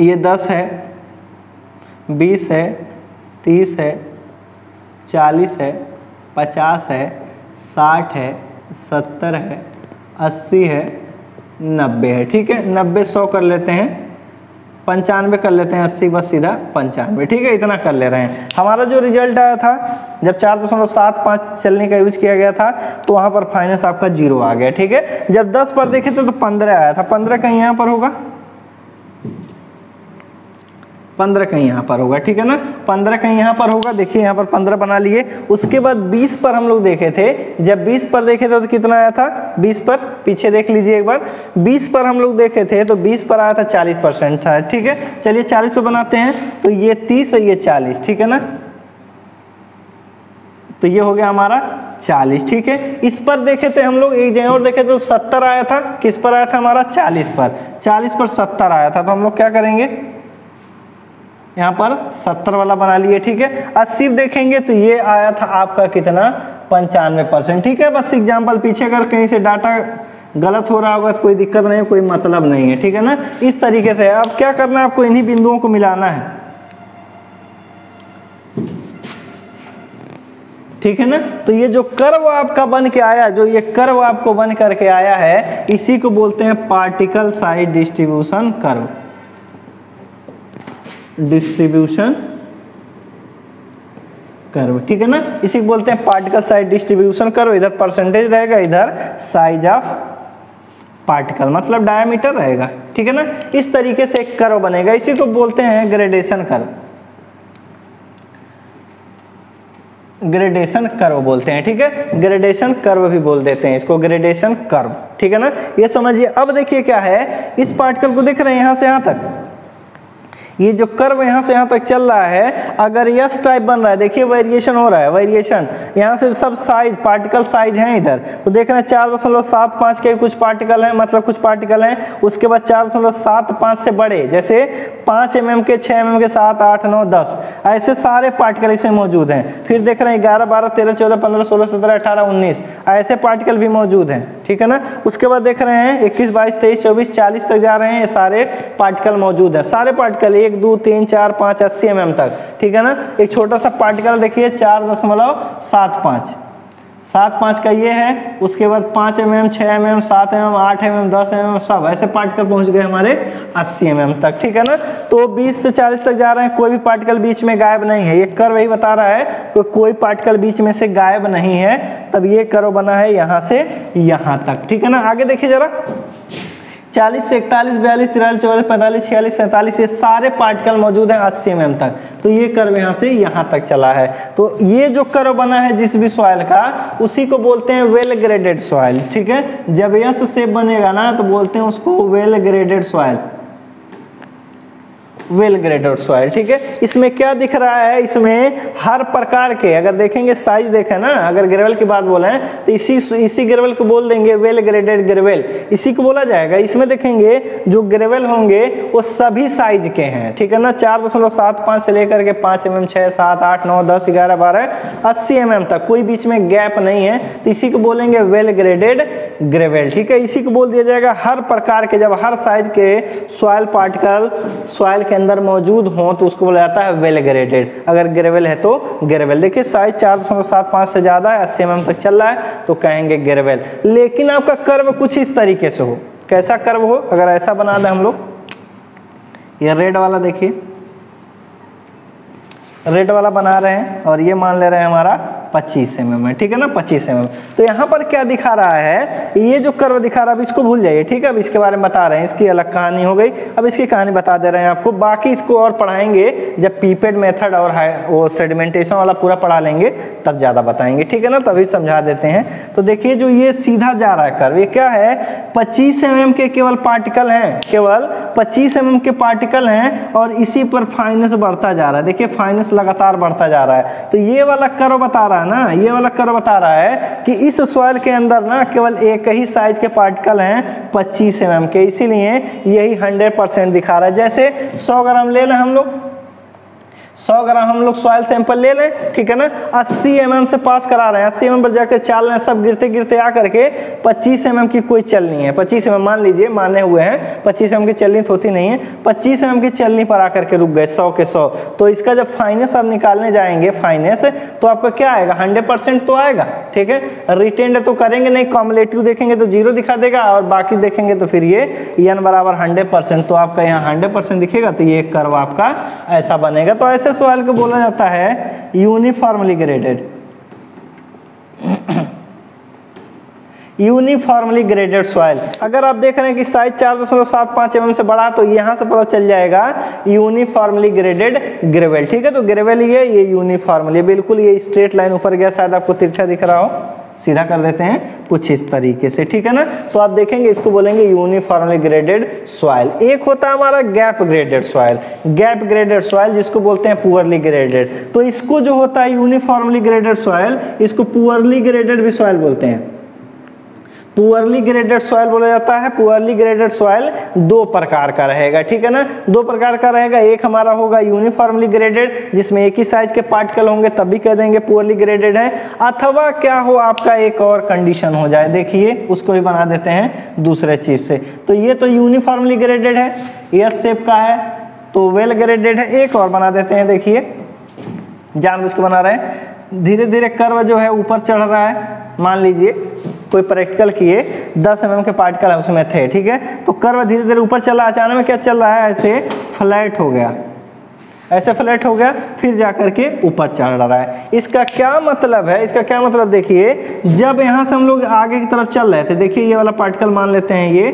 ये 10 है, 20 है, 30 है, 40 है, 50 है, 60 है, 70 है, 80 है, 90 है, ठीक है। 90 100 कर लेते हैं, 95 कर लेते हैं, 80 बस सीधा 95, ठीक है। इतना कर ले रहे हैं। हमारा जो रिजल्ट आया था जब 4.75 चलने का यूज किया गया था तो वहाँ पर फाइनेंस आपका 0 आ गया, ठीक है। जब 10 पर देखे थे तो 15 आया था, 15 कहीं यहाँ पर होगा, 15 कहीं यहाँ पर होगा, ठीक है ना। 15 कहीं यहाँ पर होगा, देखिए यहाँ पर 15 बना लिए। उसके बाद 20 पर हम लोग देखे थे, जब 20 पर देखे थे तो कितना आया था, 20 पर पीछे देख लीजिए एक बार। 20 पर हम लोग देखे थे तो 20 पर आया था 40% था, ठीक है। चलिए 40 पर बनाते हैं, तो ये 30 है, ये 40, ठीक है ना। तो ये हो गया हमारा 40, ठीक है। इस पर देखे थे हम लोग, एक जगह और देखे तो 70 आया था। किस पर आया था हमारा, 40 पर। 40 पर 70 आया था, तो हम लोग क्या करेंगे, यहाँ पर 70 वाला बना लिए, ठीक है। 80 देखेंगे तो ये आया था आपका कितना, 95%, ठीक है। बस एग्जाम्पल, पीछे अगर कहीं से डाटा गलत हो रहा होगा तो कोई दिक्कत नहीं है, कोई मतलब नहीं है, ठीक है ना। इस तरीके से अब क्या करना है, आपको इन्हीं बिंदुओं को मिलाना है, ठीक है ना। तो ये जो कर्व आपका बन के आया, जो ये कर्व आपको बन करके आया है, इसी को बोलते हैं particle size distribution curve, distribution curve, ठीक है ना। इसी को बोलते हैं पार्टिकल साइज डिस्ट्रीब्यूशन कर्व। इधर परसेंटेज रहेगा, इधर साइज ऑफ पार्टिकल मतलब डायमीटर रहेगा, ठीक है ना। इस तरीके से एक कर्व बनेगा, इसी को बोलते हैं ग्रेडेशन कर्व, ग्रेडेशन कर्व बोलते हैं, ठीक है। ग्रेडेशन कर्व भी बोल देते हैं इसको, ग्रेडेशन कर्व, ठीक है ना। ये समझिए। अब देखिए क्या है, इस पार्टिकल को देख रहे हैं, यहां से यहां तक ये जो कर्व यहाँ से यहाँ तक चल रहा है, अगर यस टाइप बन रहा है, देखिए वेरिएशन हो रहा है, वेरिएशन यहाँ से सब साइज पार्टिकल साइज हैं इधर, तो देख रहे हैं 4.75 के कुछ पार्टिकल हैं, मतलब कुछ पार्टिकल हैं। उसके बाद 4.75 से बड़े, जैसे 5 mm के, 6 mm के, 7, 8, 9, 10 ऐसे सारे पार्टिकल इसमें मौजूद हैं। फिर देख रहे हैं 11, 12, 13, 14, 15, 16, 17, 18, 19 ऐसे पार्टिकल भी मौजूद हैं, ठीक है ना। उसके बाद देख रहे हैं 21, 22, 23, 24, 40 तक जा रहे हैं, ये सारे पार्टिकल मौजूद हैं। सारे पार्टिकल 1, 2, 3, 4, 5, 80 mm तक, ठीक है ना। एक छोटा सा पार्टिकल देखिए 4.75 का ये है। उसके बाद 5 mm, 6 mm, 7 mm, 8 mm, 10 mm सब ऐसे पार्टिकल पहुंच गए हमारे 80 mm तक, ठीक है ना। तो 20 से 40 तक जा रहे हैं, कोई भी पार्टिकल बीच में गायब नहीं है। ये कर्व वही बता रहा है कि कोई पार्टिकल बीच में से गायब नहीं है, तब ये कर्व बना है यहाँ से यहाँ तक, ठीक है ना। आगे देखिए जरा, 40 से 41, 42, 43, 44, 45, 46, 47 ये सारे पार्टिकल मौजूद हैं 80 mm तक। तो ये कर्व यहाँ से यहाँ तक चला है। तो ये जो कर्व बना है जिस भी सॉइल का, उसी को बोलते हैं वेल ग्रेडेड सॉइल, ठीक है। जब यस शेप बनेगा ना तो बोलते हैं उसको well graded soil, well graded soil, ठीक है। इसमें क्या दिख रहा है, इसमें हर प्रकार के, अगर देखेंगे साइज देखें ना, अगर ग्रेवल की बात बोले तो इसी ग्रेवल को बोल देंगे वेल ग्रेडेड ग्रेवल, इसी को बोला जाएगा। इसमें देखेंगे जो ग्रेवल होंगे वो सभी साइज के हैं, ठीक है ना। 4.75 से लेकर के 5 mm, 6, 7, 8, 9, 10, 11, 12, 80 mm तक, कोई बीच में गैप नहीं है, तो इसी को बोलेंगे वेल ग्रेडेड ग्रेवल, ठीक है। इसी को बोल दिया जाएगा हर प्रकार के, जब हर साइज के सॉइल पार्टिकल सॉइल के अंदर मौजूद हो तो उसको बोला जाता है वेल ग्रेडेड। अगर ग्रेवल है तो ग्रेवल। देखिए साइज 4.75 से ज्यादा है, 80 mm तक चल रहा है तो कहेंगे ग्रेवल। लेकिन आपका कर्व कुछ इस तरीके से हो, कैसा कर्व हो, अगर ऐसा बना दें हम लोग, ये रेड वाला देखिए, रेड वाला बना रहे हैं और ये मान ले रहे हैं हमारा 25 mm है, ठीक है ना, 25 mm। तो यहाँ पर क्या दिखा रहा है, ये जो कर्व दिखा रहा है, अब इसको भूल जाइए, ठीक है। अब इसके बारे में बता रहे हैं, इसकी अलग कहानी हो गई, अब इसकी कहानी बता दे रहे हैं आपको। बाकी इसको और पढ़ाएंगे जब पीपेड मेथड और वो सेडिमेंटेशन वाला पूरा पढ़ा लेंगे तब ज़्यादा बताएंगे, ठीक है ना, तभी समझा देते हैं। तो देखिए जो ये सीधा जा रहा है कर्व, ये क्या है, 25 mm के केवल पार्टिकल हैं, केवल 25 mm के पार्टिकल हैं, और इसी पर फाइनेंस बढ़ता जा रहा है। देखिए फाइनेंस लगातार बढ़ता जा रहा है। तो ये वाला कर्व बता रहा है ना, ये वाला कर्व बता रहा है कि इस सॉइल के अंदर ना केवल एक ही साइज के पार्टिकल हैं 25 mm के, इसीलिए यही 100% दिखा रहा है। जैसे 100 ग्राम ले लें हम लोग, 100 ग्राम हम लोग सॉइल सैंपल ले लें, ठीक है ना, 80 mm से पास करा रहे हैं, 80 mm पर जाकर चाल रहे हैं, सब गिरते गिरते आ करके 25 mm की कोई चलनी है, 25 mm मान लीजिए, माने हुए हैं 25 mm की चलनी तो होती नहीं है, 25 mm की चलनी पर आकर के रुक गए 100 के 100। तो इसका जब फाइनेंस आप निकालने जाएंगे, फाइनेंस, तो आपका क्या आएगा, 100% तो आएगा, ठीक है। रिटेंड तो करेंगे नहीं, कॉम्युलेटिव देखेंगे तो 0 दिखा देगा, और बाकी देखेंगे तो फिर ये n बराबर 100%, तो आपका यहाँ 100% दिखेगा। तो ये कर्व आपका ऐसा बनेगा। तो ऐसे सॉइल को बोला जाता है uniformly graded, uniformly graded soil. अगर आप देख रहे हैं कि साइज 4.75 mm से बड़ा, तो यहाँ से पता चल जाएगा यूनिफॉर्मली ग्रेडेड ग्रेवेल, ठीक है। तो ग्रेवेल ये यूनिफॉर्मली, बिल्कुल ये स्ट्रेट लाइन ऊपर गया, शायद आपको तिरछा दिख रहा हो, सीधा कर देते हैं कुछ इस तरीके से, ठीक है ना। तो आप देखेंगे इसको बोलेंगे यूनिफॉर्मली ग्रेडेड सॉइल। एक होता है हमारा gap graded soil, gap graded soil जिसको बोलते हैं पुअरली ग्रेडेड। तो इसको जो होता है यूनिफॉर्मली ग्रेडेड सॉइल, इसको पुअरली ग्रेडेड भी सॉइल बोलते हैं, पुअरली ग्रेडेड सॉइल बोला जाता है। पुअरली ग्रेडेड सॉइल 2 प्रकार का रहेगा, ठीक है ना, 2 प्रकार का रहेगा। एक हमारा होगा यूनिफॉर्मली ग्रेडेड, जिसमें एक ही साइज के पार्टिकल होंगे, तब भी कह देंगे पुअरली ग्रेडेड है। अथवा क्या हो, आपका एक और कंडीशन हो जाए, देखिए उसको भी बना देते हैं दूसरे चीज से। तो ये तो यूनिफॉर्मली ग्रेडेड है, एस शेप का है, तो वेल ग्रेडेड है। एक और बना देते हैं, देखिए जानबूझ के बना रहे हैं, धीरे धीरे कर्व जो है ऊपर चढ़ रहा है। मान लीजिए कोई प्रैक्टिकल किए, 10 mm के पार्टिकल उसमें थे, ठीक है, तो कर्व धीरे धीरे ऊपर चला, अचानक में क्या चल रहा है, ऐसे फ्लैट हो गया, ऐसे फ्लैट हो गया, फिर जाकर के ऊपर चढ़ रहा है। इसका क्या मतलब है, इसका क्या मतलब, देखिए जब यहाँ से हम लोग आगे की तरफ चल रहे थे, देखिए ये वाला पार्टिकल मान लेते हैं ये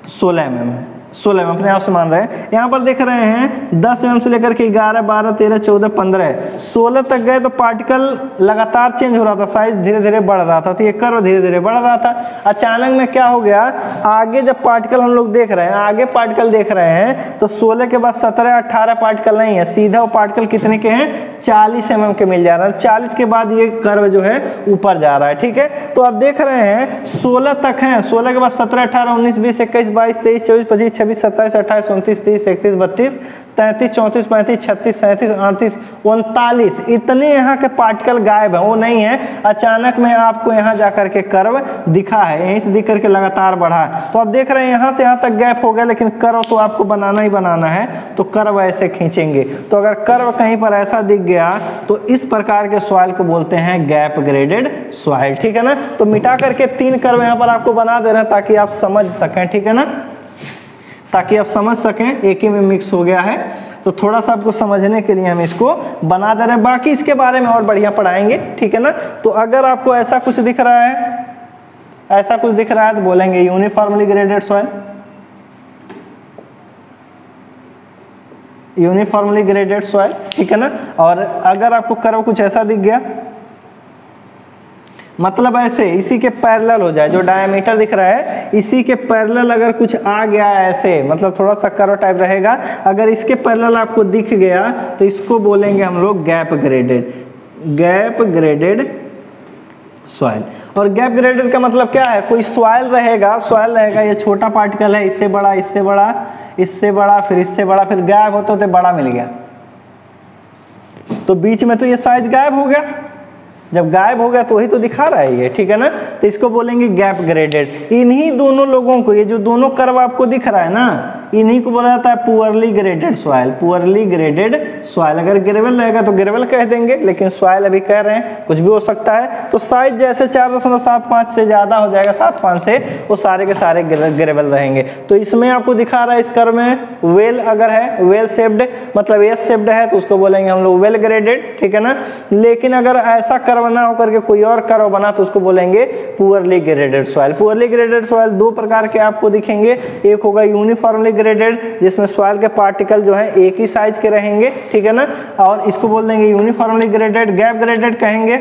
16 mm, 16 mm अपने आप से मान रहे हैं। यहाँ पर देख रहे हैं 10 mm से लेकर के 11, 12, 13, 14, 15, 16 तक गए, तो पार्टिकल लगातार चेंज हो रहा था, साइज धीरे धीरे बढ़ रहा था, तो ये कर्व धीरे धीरे बढ़ रहा था। अचानक में क्या हो गया, आगे जब पार्टिकल हम लोग देख रहे हैं, आगे पार्टिकल देख रहे हैं, तो 16 के बाद 17, 18 पार्टिकल नहीं है, सीधा वो पार्टिकल कितने के हैं, 40 mm के मिल जा रहा है। 40 के बाद ये कर्व जो है ऊपर जा रहा है, ठीक है। तो आप देख रहे हैं 16 तक हैं, 16 के बाद 17, 18, 19, 20, 21, 22, 23, 24, 25, 26, 27, 28, 29, 30, 31, 32, 33, 34, 35, 36, 37, 38, 39, इतने यहाँ के पार्टिकल गायब है, वो नहीं है। अचानक में आपको यहाँ जाकर के कर्व दिखा है, यहीं से दिख करके लगातार बढ़ा है। तो आप देख रहे हैं यहाँ से यहाँ तक गैप हो गया, लेकिन कर्व तो आपको बनाना ही बनाना है, तो कर्व ऐसे खींचेंगे। तो अगर कर्व कहीं पर ऐसा दिख गया, तो इस प्रकार के सॉइल को बोलते हैं गैप ग्रेडेड सॉइल, ठीक है ना। तो मिटा करके 3 कर्व यहाँ पर आपको बना दे रहे हैं, ताकि आप समझ सकें, ठीक है ना, ताकि आप समझ सकें। एक ही में मिक्स हो गया है, तो थोड़ा सा आपको समझने के लिए हम इसको बना दे रहे हैं। बाकी इसके बारे में और बढ़िया पढ़ाएंगे, ठीक है ना। तो अगर आपको ऐसा कुछ दिख रहा है, ऐसा कुछ दिख रहा है, तो बोलेंगे uniformly graded soil, uniformly graded soil, ठीक है ना। और अगर आपको कर्व कुछ ऐसा दिख गया, मतलब ऐसे इसी के पैरेलल हो जाए, जो डायमीटर दिख रहा है इसी के पैरेलल अगर कुछ आ गया ऐसे, मतलब थोड़ा सा कर्व टाइप रहेगा, अगर इसके पैरेलल आपको दिख गया, तो इसको बोलेंगे हम लोग gap graded, gap graded soil. और गैप ग्रेडेड का मतलब क्या है, कोई सॉइल रहेगा, सॉइल रहेगा, ये छोटा पार्टिकल है, इससे बड़ा, इससे बड़ा, इससे बड़ा, फिर इससे बड़ा, फिर गायब होते होते बड़ा मिल गया, तो बीच में तो ये साइज गायब हो गया। जब गायब हो गया तो वही तो दिखा रहा है ये, ठीक है ना। तो इसको बोलेंगे गैप ग्रेडेड। इन्हीं दोनों लोगों को, ये जो दोनों कर्व आपको दिख रहा है ना, इन्हीं को बोला जाता है poorly graded soil. Poorly graded soil, अगर ग्रेवल रहेगा तो ग्रेवल कह देंगे, लेकिन सॉइल अभी कह रहे हैं, कुछ भी हो सकता है। तो साइज जैसे 4.75 से ज्यादा हो जाएगा, 7.5 से, वो सारे के सारे ग्रेवल रहेंगे। तो इसमें आपको दिखा रहा है, इस कर्व में वेल अगर है, वेल शेप्ड मतलब एस शेप्ड है, तो उसको बोलेंगे हम लोग वेल ग्रेडेड, ठीक है ना। लेकिन अगर ऐसा कर्व ना होकर के कोई और कर्व बना तो उसको बोलेंगे poorly graded soil. Poorly graded soil दो प्रकार के आपको दिखेंगे, एक होगा यूनिफॉर्मली ग्रेडेड, जिसमें सॉइल के पार्टिकल जो है एक ही साइज के रहेंगे, ठीक है ना, और इसको बोल देंगे यूनिफॉर्मली ग्रेडेड। गैप ग्रेडेड कहेंगे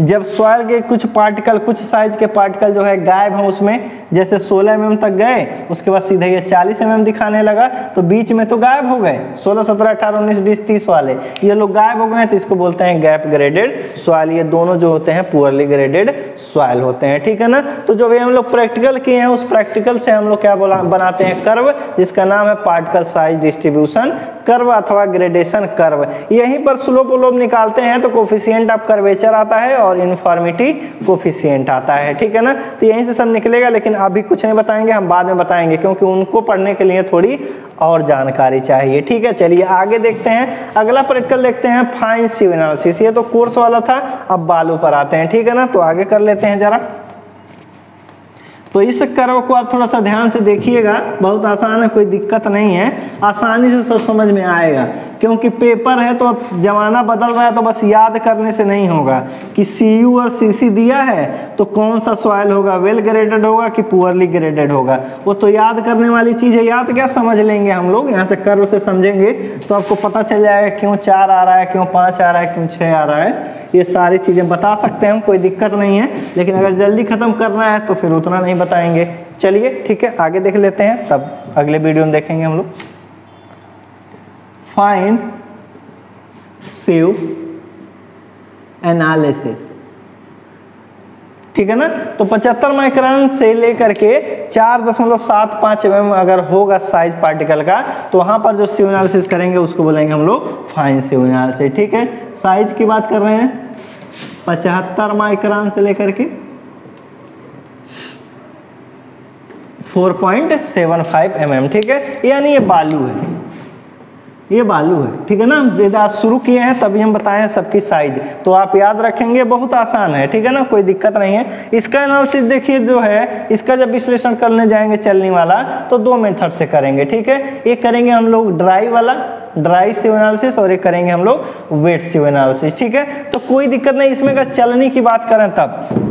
जब सॉइल के कुछ पार्टिकल, कुछ साइज के पार्टिकल जो है गायब हैं उसमें, जैसे 16 mm तक गए, उसके बाद सीधे ये 40 mm दिखाने लगा, तो बीच में तो गायब हो गए, 16, 17, 18, 19, 20, 30 वाले ये लोग गायब हो गए, तो इसको बोलते हैं गैप ग्रेडेड सॉइल। ये दोनों जो होते हैं पुअरली ग्रेडेड सॉइल होते हैं, ठीक है ना। तो जो भी हम लोग प्रैक्टिकल किए हैं, उस प्रैक्टिकल से हम लोग क्या बनाते हैं, कर्व, जिसका नाम है पार्टिकल साइज डिस्ट्रीब्यूशन कर्व अथवा ग्रेडेशन कर्व। यहीं पर स्लोप व्लोप निकालते हैं तो कोफिशिएंट ऑफ कर्वेचर आता है और यूनिफॉर्मिटी कोफिशिएंट आता है, ठीक है ना। तो यहीं से सब निकलेगा, लेकिन अभी कुछ नहीं बताएंगे, हम बाद में बताएंगे, क्योंकि उनको पढ़ने के लिए थोड़ी और जानकारी चाहिए, ठीक है। चलिए आगे देखते हैं, अगला प्रैक्टिकल देखते हैं फाइन सिव एनालिसिस। ये तो कोर्स वाला था, अब बालू पर आते हैं, ठीक है ना। तो आगे कर लेते हैं जरा। तो इस कर्व को आप थोड़ा सा ध्यान से देखिएगा, बहुत आसान है, कोई दिक्कत नहीं है, आसानी से सब समझ में आएगा, क्योंकि पेपर है तो जमाना बदल रहा है, तो बस याद करने से नहीं होगा कि CU और CC दिया है तो कौन सा सॉइल होगा, वेल ग्रेडेड होगा कि पुअरली ग्रेडेड होगा, वो तो याद करने वाली चीज़ है। याद क्या समझ लेंगे हम लोग, यहाँ से कर्व से समझेंगे तो आपको पता चल जाएगा क्यों 4 आ रहा है, क्यों 5 आ रहा है, क्यों 6 आ रहा है, ये सारी चीज़ें बता सकते हैं हम, कोई दिक्कत नहीं है। लेकिन अगर जल्दी खत्म करना है तो फिर उतना नहीं बताएंगे। चलिए ठीक है, आगे देख लेते हैं, तब अगले वीडियो में देखेंगे हम लोग। फाइंड सिव एनालिसिस, ठीक है ना। तो 75 माइक्रोन से लेकर के 4.75 mm अगर होगा साइज पार्टिकल का, तो वहां पर जो सिव एनालिसिस करेंगे उसको बोलेंगे हम लोग फाइन सिव एनालिसिस, ठीक है। साइज की बात कर रहे हैं 75 माइक्रोन से लेकर के 4.75 mm, ठीक है। यानी ये बालू है, ये बालू है, ठीक है ना। जब आज शुरू किए हैं तभी हम बताए हैं सबकी साइज, तो आप याद रखेंगे, बहुत आसान है, ठीक है ना, कोई दिक्कत नहीं है। इसका एनालिसिस देखिए जो है, इसका जब विश्लेषण करने जाएंगे चलनी वाला, तो 2 मेथड से करेंगे, ठीक है। एक करेंगे हम लोग ड्राई वाला, ड्राई सिव एनालिसिस, और एक करेंगे हम लोग वेट सिव एनालिसिस, ठीक है। तो कोई दिक्कत नहीं, इसमें अगर चलनी की बात करें तब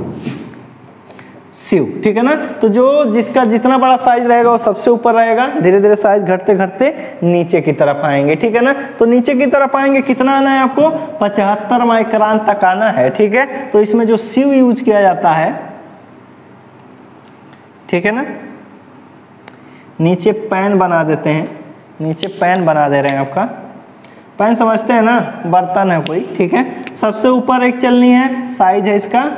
सिव, ठीक है ना। तो जो जिसका जितना बड़ा साइज रहेगा वो सबसे ऊपर रहेगा, धीरे धीरे साइज घटते घटते नीचे की तरफ आएंगे, ठीक है ना। तो नीचे की तरफ आएंगे, कितना आना है आपको, 75 माइक्रोन तक आना है, ठीक है। तो इसमें जो सिव यूज किया जाता है, ठीक है ना, नीचे पैन बना देते हैं, नीचे पैन बना दे रहे हैं, आपका पैन समझते हैं ना, बर्तन है कोई, ठीक है। सबसे ऊपर एक चलनी है, साइज है इसका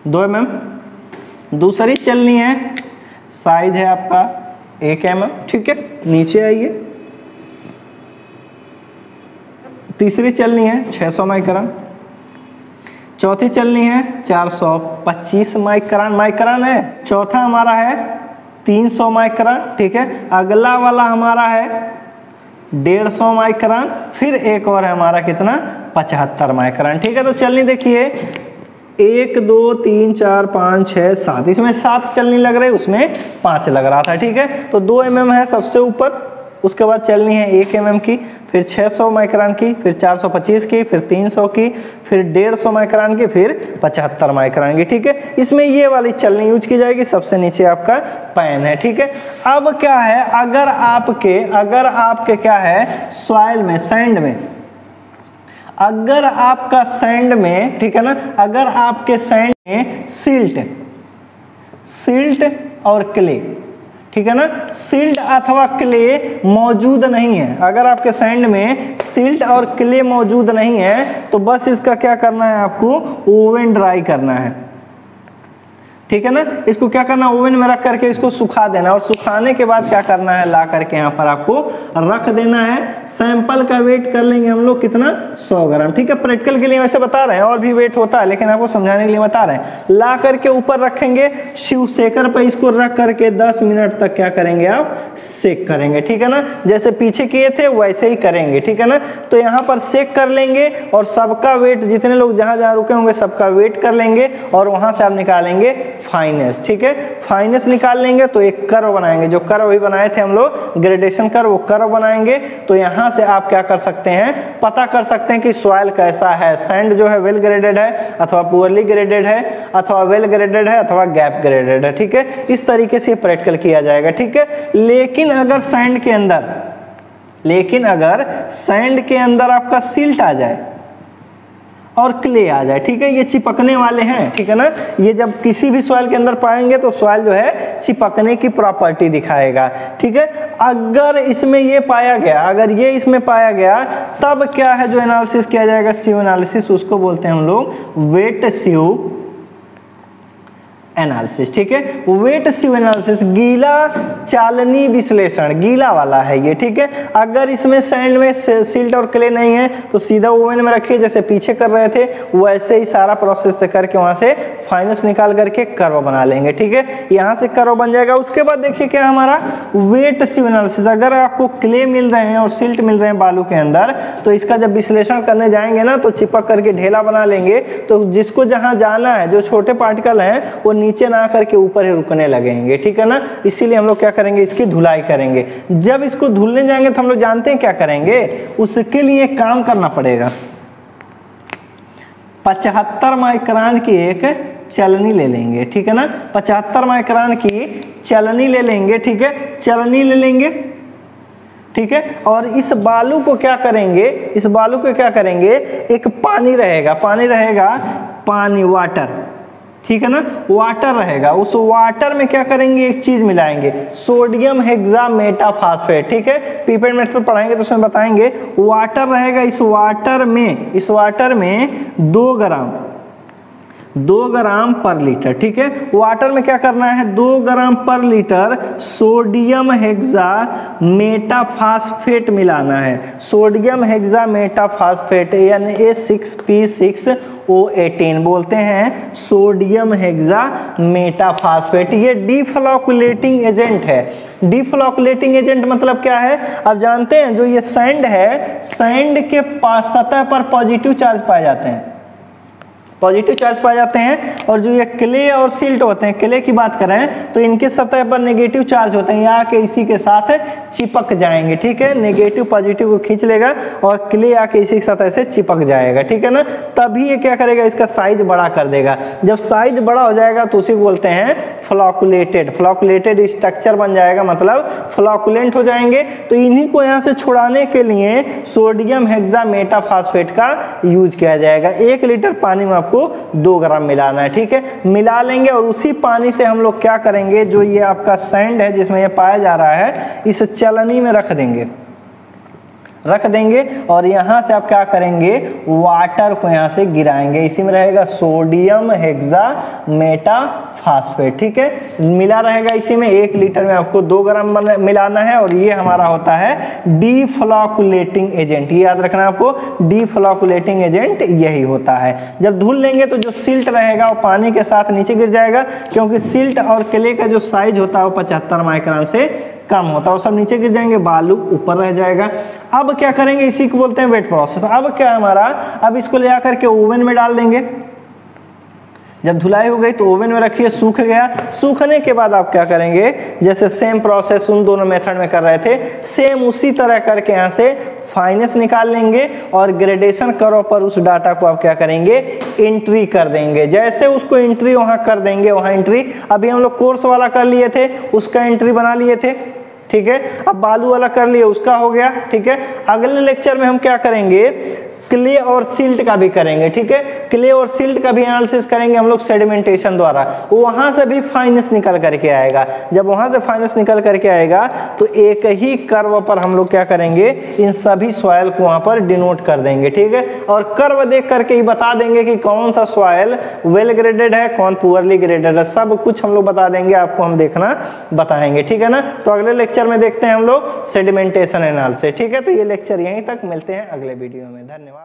2 mm, दूसरी चलनी है, साइज है आपका 1 mm, ठीक है। नीचे आइए, तीसरी चलनी है 600 माइक्रोन, चौथी चलनी है 425 माइक्रोन, माइक्रोन है। चौथा हमारा है 300 माइक्रोन, ठीक है। अगला वाला हमारा है 150 माइक्रोन, फिर एक और है हमारा कितना, 75 माइक्रोन, ठीक है। तो चलनी देखिए 1 2 3 4 5 6 7, इसमें 7 चलनी लग रही है, उसमें 5 लग रहा था, ठीक है। तो 2 mm है सबसे ऊपर, उसके बाद चलनी है 1 mm की, फिर 600 माइक्रोन की, फिर 425 की, फिर 300 की, फिर 150 माइक्रोन की, फिर 75 माइक्रोन की, ठीक है। इसमें ये वाली चलनी यूज की जाएगी, सबसे नीचे आपका पैन है, ठीक है। अब क्या है, अगर आपके क्या है, सॉइल में, सैंड में, अगर आपका सैंड में, ठीक है ना, अगर आपके सैंड में सिल्ट और क्ले, ठीक है ना, सिल्ट अथवा क्ले मौजूद नहीं है, अगर आपके सैंड में सिल्ट और क्ले मौजूद नहीं है, तो बस इसका क्या करना है आपको, ओवन ड्राई करना है। ठीक है ना। इसको क्या करना, ओवन में रख करके इसको सुखा देना, और सुखाने के बाद क्या करना है, ला करके यहाँ पर आपको रख देना है। सैंपल का वेट कर लेंगे हम लोग कितना, 100 ग्राम। ठीक है, प्रैक्टिकल के लिए वैसे बता रहे हैं, और भी वेट होता है लेकिन आपको समझाने के लिए बता रहे हैं। ला करके ऊपर रखेंगे, शिव सेकर पर इसको रख करके 10 मिनट तक क्या करेंगे, आप सेक करेंगे। ठीक है ना, जैसे पीछे किए थे वैसे ही करेंगे। ठीक है ना, तो यहाँ पर सेक कर लेंगे और सबका वेट, जितने लोग जहाँ जहाँ रुके होंगे सबका वेट कर लेंगे, और वहां से आप निकालेंगे फाइनेस। ठीक है, फाइनेस निकाल लेंगे तो एक कर्व बनाएंगे, जो कर्व भी बनाए थे हम लोग ग्रेडेशन कर्व, वो कर्व बनाएंगे। तो यहां से आप क्या कर सकते हैं, पता कर सकते हैं कि सॉइल कैसा है। सैंड जो है वेल ग्रेडेड है अथवा पुअरली ग्रेडेड है, अथवा वेल ग्रेडेड है अथवा गैप ग्रेडेड है। ठीक है, इस तरीके से प्रैक्टिकल किया जाएगा। ठीक है, लेकिन अगर सैंड के अंदर आपका सिल्ट आ जाए और क्ले आ जाए, ठीक है, ये चिपकने वाले हैं। ठीक है ना, ये जब किसी भी सॉइल के अंदर पाएंगे तो सॉइल जो है चिपकने की प्रॉपर्टी दिखाएगा। ठीक है, अगर इसमें ये पाया गया, अगर ये इसमें पाया गया, तब क्या है जो एनालिसिस किया जाएगा, सीव एनालिसिस, उसको बोलते हैं हम लोग वेट सीव एनालिसिस। ठीक है, वेट सीव एनालिसिस, गीला चालनी विश्लेषण, गीला वाला है ये। ठीक है, अगर इसमें सैंड में सिल्ट और क्ले नहीं है तो सीधा ओवन में रखिए, जैसे पीछे कर रहे थे वैसे ही सारा प्रोसेस करके वहां से फाइनस निकाल करके कर्व बना लेंगे। ठीक है, यहाँ से कर्व बन जाएगा। उसके बाद देखिए क्या हमारा वेट सीव एनालिसिस, अगर आपको क्ले मिल रहे हैं और सिल्ट मिल रहे हैं बालू के अंदर, तो इसका जब विश्लेषण करने जाएंगे ना तो चिपक करके ढेला बना लेंगे, तो जिसको जहां जाना है, जो छोटे पार्टिकल हैं वो नीचे ना करके ऊपर ही रुकने लगेंगे। ठीक है ना, इसीलिए हम लोग क्या करेंगे, इसकी धुलाई करेंगे। जब इसको धुलने जाएंगे तो हम लोग जानते हैं क्या करेंगे, उसके लिए काम करना पड़ेगा। 75 माइक्रोन की एक चलनी ले लेंगे। ठीक है ना, 75 माइक्रोन की चलनी ले लेंगे। ठीक है, चलनी ले लेंगे। ठीक है, और इस बालू को क्या करेंगे, इस बालू को क्या करेंगे, एक पानी रहेगा, पानी वाटर। ठीक है ना, वाटर रहेगा, उस वाटर में क्या करेंगे, एक चीज मिलाएंगे, सोडियम हेक्सामेटाफॉस्फेट। ठीक है, पीपेट मेथड पर पढ़ाएंगे तो उसमें बताएंगे। वाटर रहेगा, इस वाटर में 2 ग्राम पर लीटर। ठीक है, वाटर में क्या करना है, 2 ग्राम पर लीटर सोडियम हेक्सामेटाफॉस्फेट मिलाना है। सोडियम हेक्सामेटाफॉस्फेट Na6P6O18 बोलते हैं सोडियम हेक्सामेटाफॉस्फेट। ये डीफ्लॉकुलेटिंग एजेंट है। डीफ्लॉकुलेटिंग एजेंट मतलब क्या है, आप जानते हैं, जो ये सैंड है, सैंड के सतह पर पॉजिटिव चार्ज पाए जाते हैं, और जो ये क्ले और सिल्ट होते हैं, क्ले की बात करें तो इनके सतह पर नेगेटिव चार्ज होते हैं, ये आके इसी के साथ चिपक जाएंगे। ठीक है, नेगेटिव पॉजिटिव को खींच लेगा और क्ले आके इसी सतह से चिपक जाएगा। ठीक है ना, तभी ये क्या करेगा, इसका साइज बड़ा कर देगा। जब साइज बड़ा हो जाएगा तो उसी को बोलते हैं फ्लॉकुलेटेड स्ट्रक्चर बन जाएगा, मतलब फ्लॉकुलेंट हो जाएंगे। तो इन्हीं को यहाँ से छुड़ाने के लिए सोडियम हेक्सामेटाफॉस्फेट का यूज किया जाएगा। 1 लीटर पानी में 2 ग्राम मिलाना है। ठीक है, मिला लेंगे और उसी पानी से हम लोग क्या करेंगे, जो ये आपका सैंड है जिसमें ये पाया जा रहा है, इस चलनी में रख देंगे और यहाँ से आप क्या करेंगे, वाटर को यहाँ से गिराएंगे। इसी में रहेगा सोडियम हेक्सामेटाफॉस्फेट। ठीक है, मिला रहेगा इसी में। 1 लीटर में आपको 2 ग्राम मिलाना है और ये हमारा होता है डीफ्लॉकुलेटिंग एजेंट। ये याद रखना आपको, डीफ्लॉकुलेटिंग एजेंट यही होता है। जब धुल लेंगे तो जो सिल्ट रहेगा वो पानी के साथ नीचे गिर जाएगा, क्योंकि सिल्ट और क्ले का जो साइज होता है वो 75 माइक्रोन से कम होता है, वो सब नीचे गिर जाएंगे, बालू ऊपर रह जाएगा। अब क्या करेंगे, इसी को बोलते हैं वेट प्रोसेस। अब क्या हमारा, अब इसको ले आकर के ओवन में डाल देंगे। जब धुलाई हो गई तो ओवन में रखिए, सूख गया। सूखने के बाद आप क्या करेंगे, जैसे सेम प्रोसेस उन दोनों मेथड में कर रहे थे, सेम उसी तरह करके यहाँ से फाइनेस निकाल लेंगे और ग्रेडेशन कर्व पर उस डाटा को आप क्या करेंगे, एंट्री कर देंगे। जैसे उसको एंट्री वहाँ कर देंगे, वहाँ एंट्री, अभी हम लोग कोर्स वाला कर लिए थे, उसका एंट्री बना लिए थे। ठीक है, अब बालू वाला कर लिए, उसका हो गया। ठीक है, अगले लेक्चर में हम क्या करेंगे, क्ले और सिल्ट का भी करेंगे, ठीक है। क्ले और सिल्ट का भी एनालिसिस करेंगे हम लोग सेडिमेंटेशन द्वारा, वहां से भी फाइनेंस निकल करके आएगा। जब वहां से फाइनेंस निकल करके आएगा तो एक ही कर्व पर हम लोग क्या करेंगे, इन सभी सॉइल को वहां पर डिनोट कर देंगे, ठीक है। और कर्व देख करके ही बता देंगे कि कौन सा सॉइल वेल ग्रेडेड है, कौन पुअरली ग्रेडेड है, सब कुछ हम लोग बता देंगे, आपको हम देखना बताएंगे, ठीक है ना। तो अगले लेक्चर में देखते हैं हम लोग सेडिमेंटेशन एनालिसिस, ठीक है। तो ये लेक्चर यहीं तक, मिलते हैं अगले वीडियो में, धन्यवाद।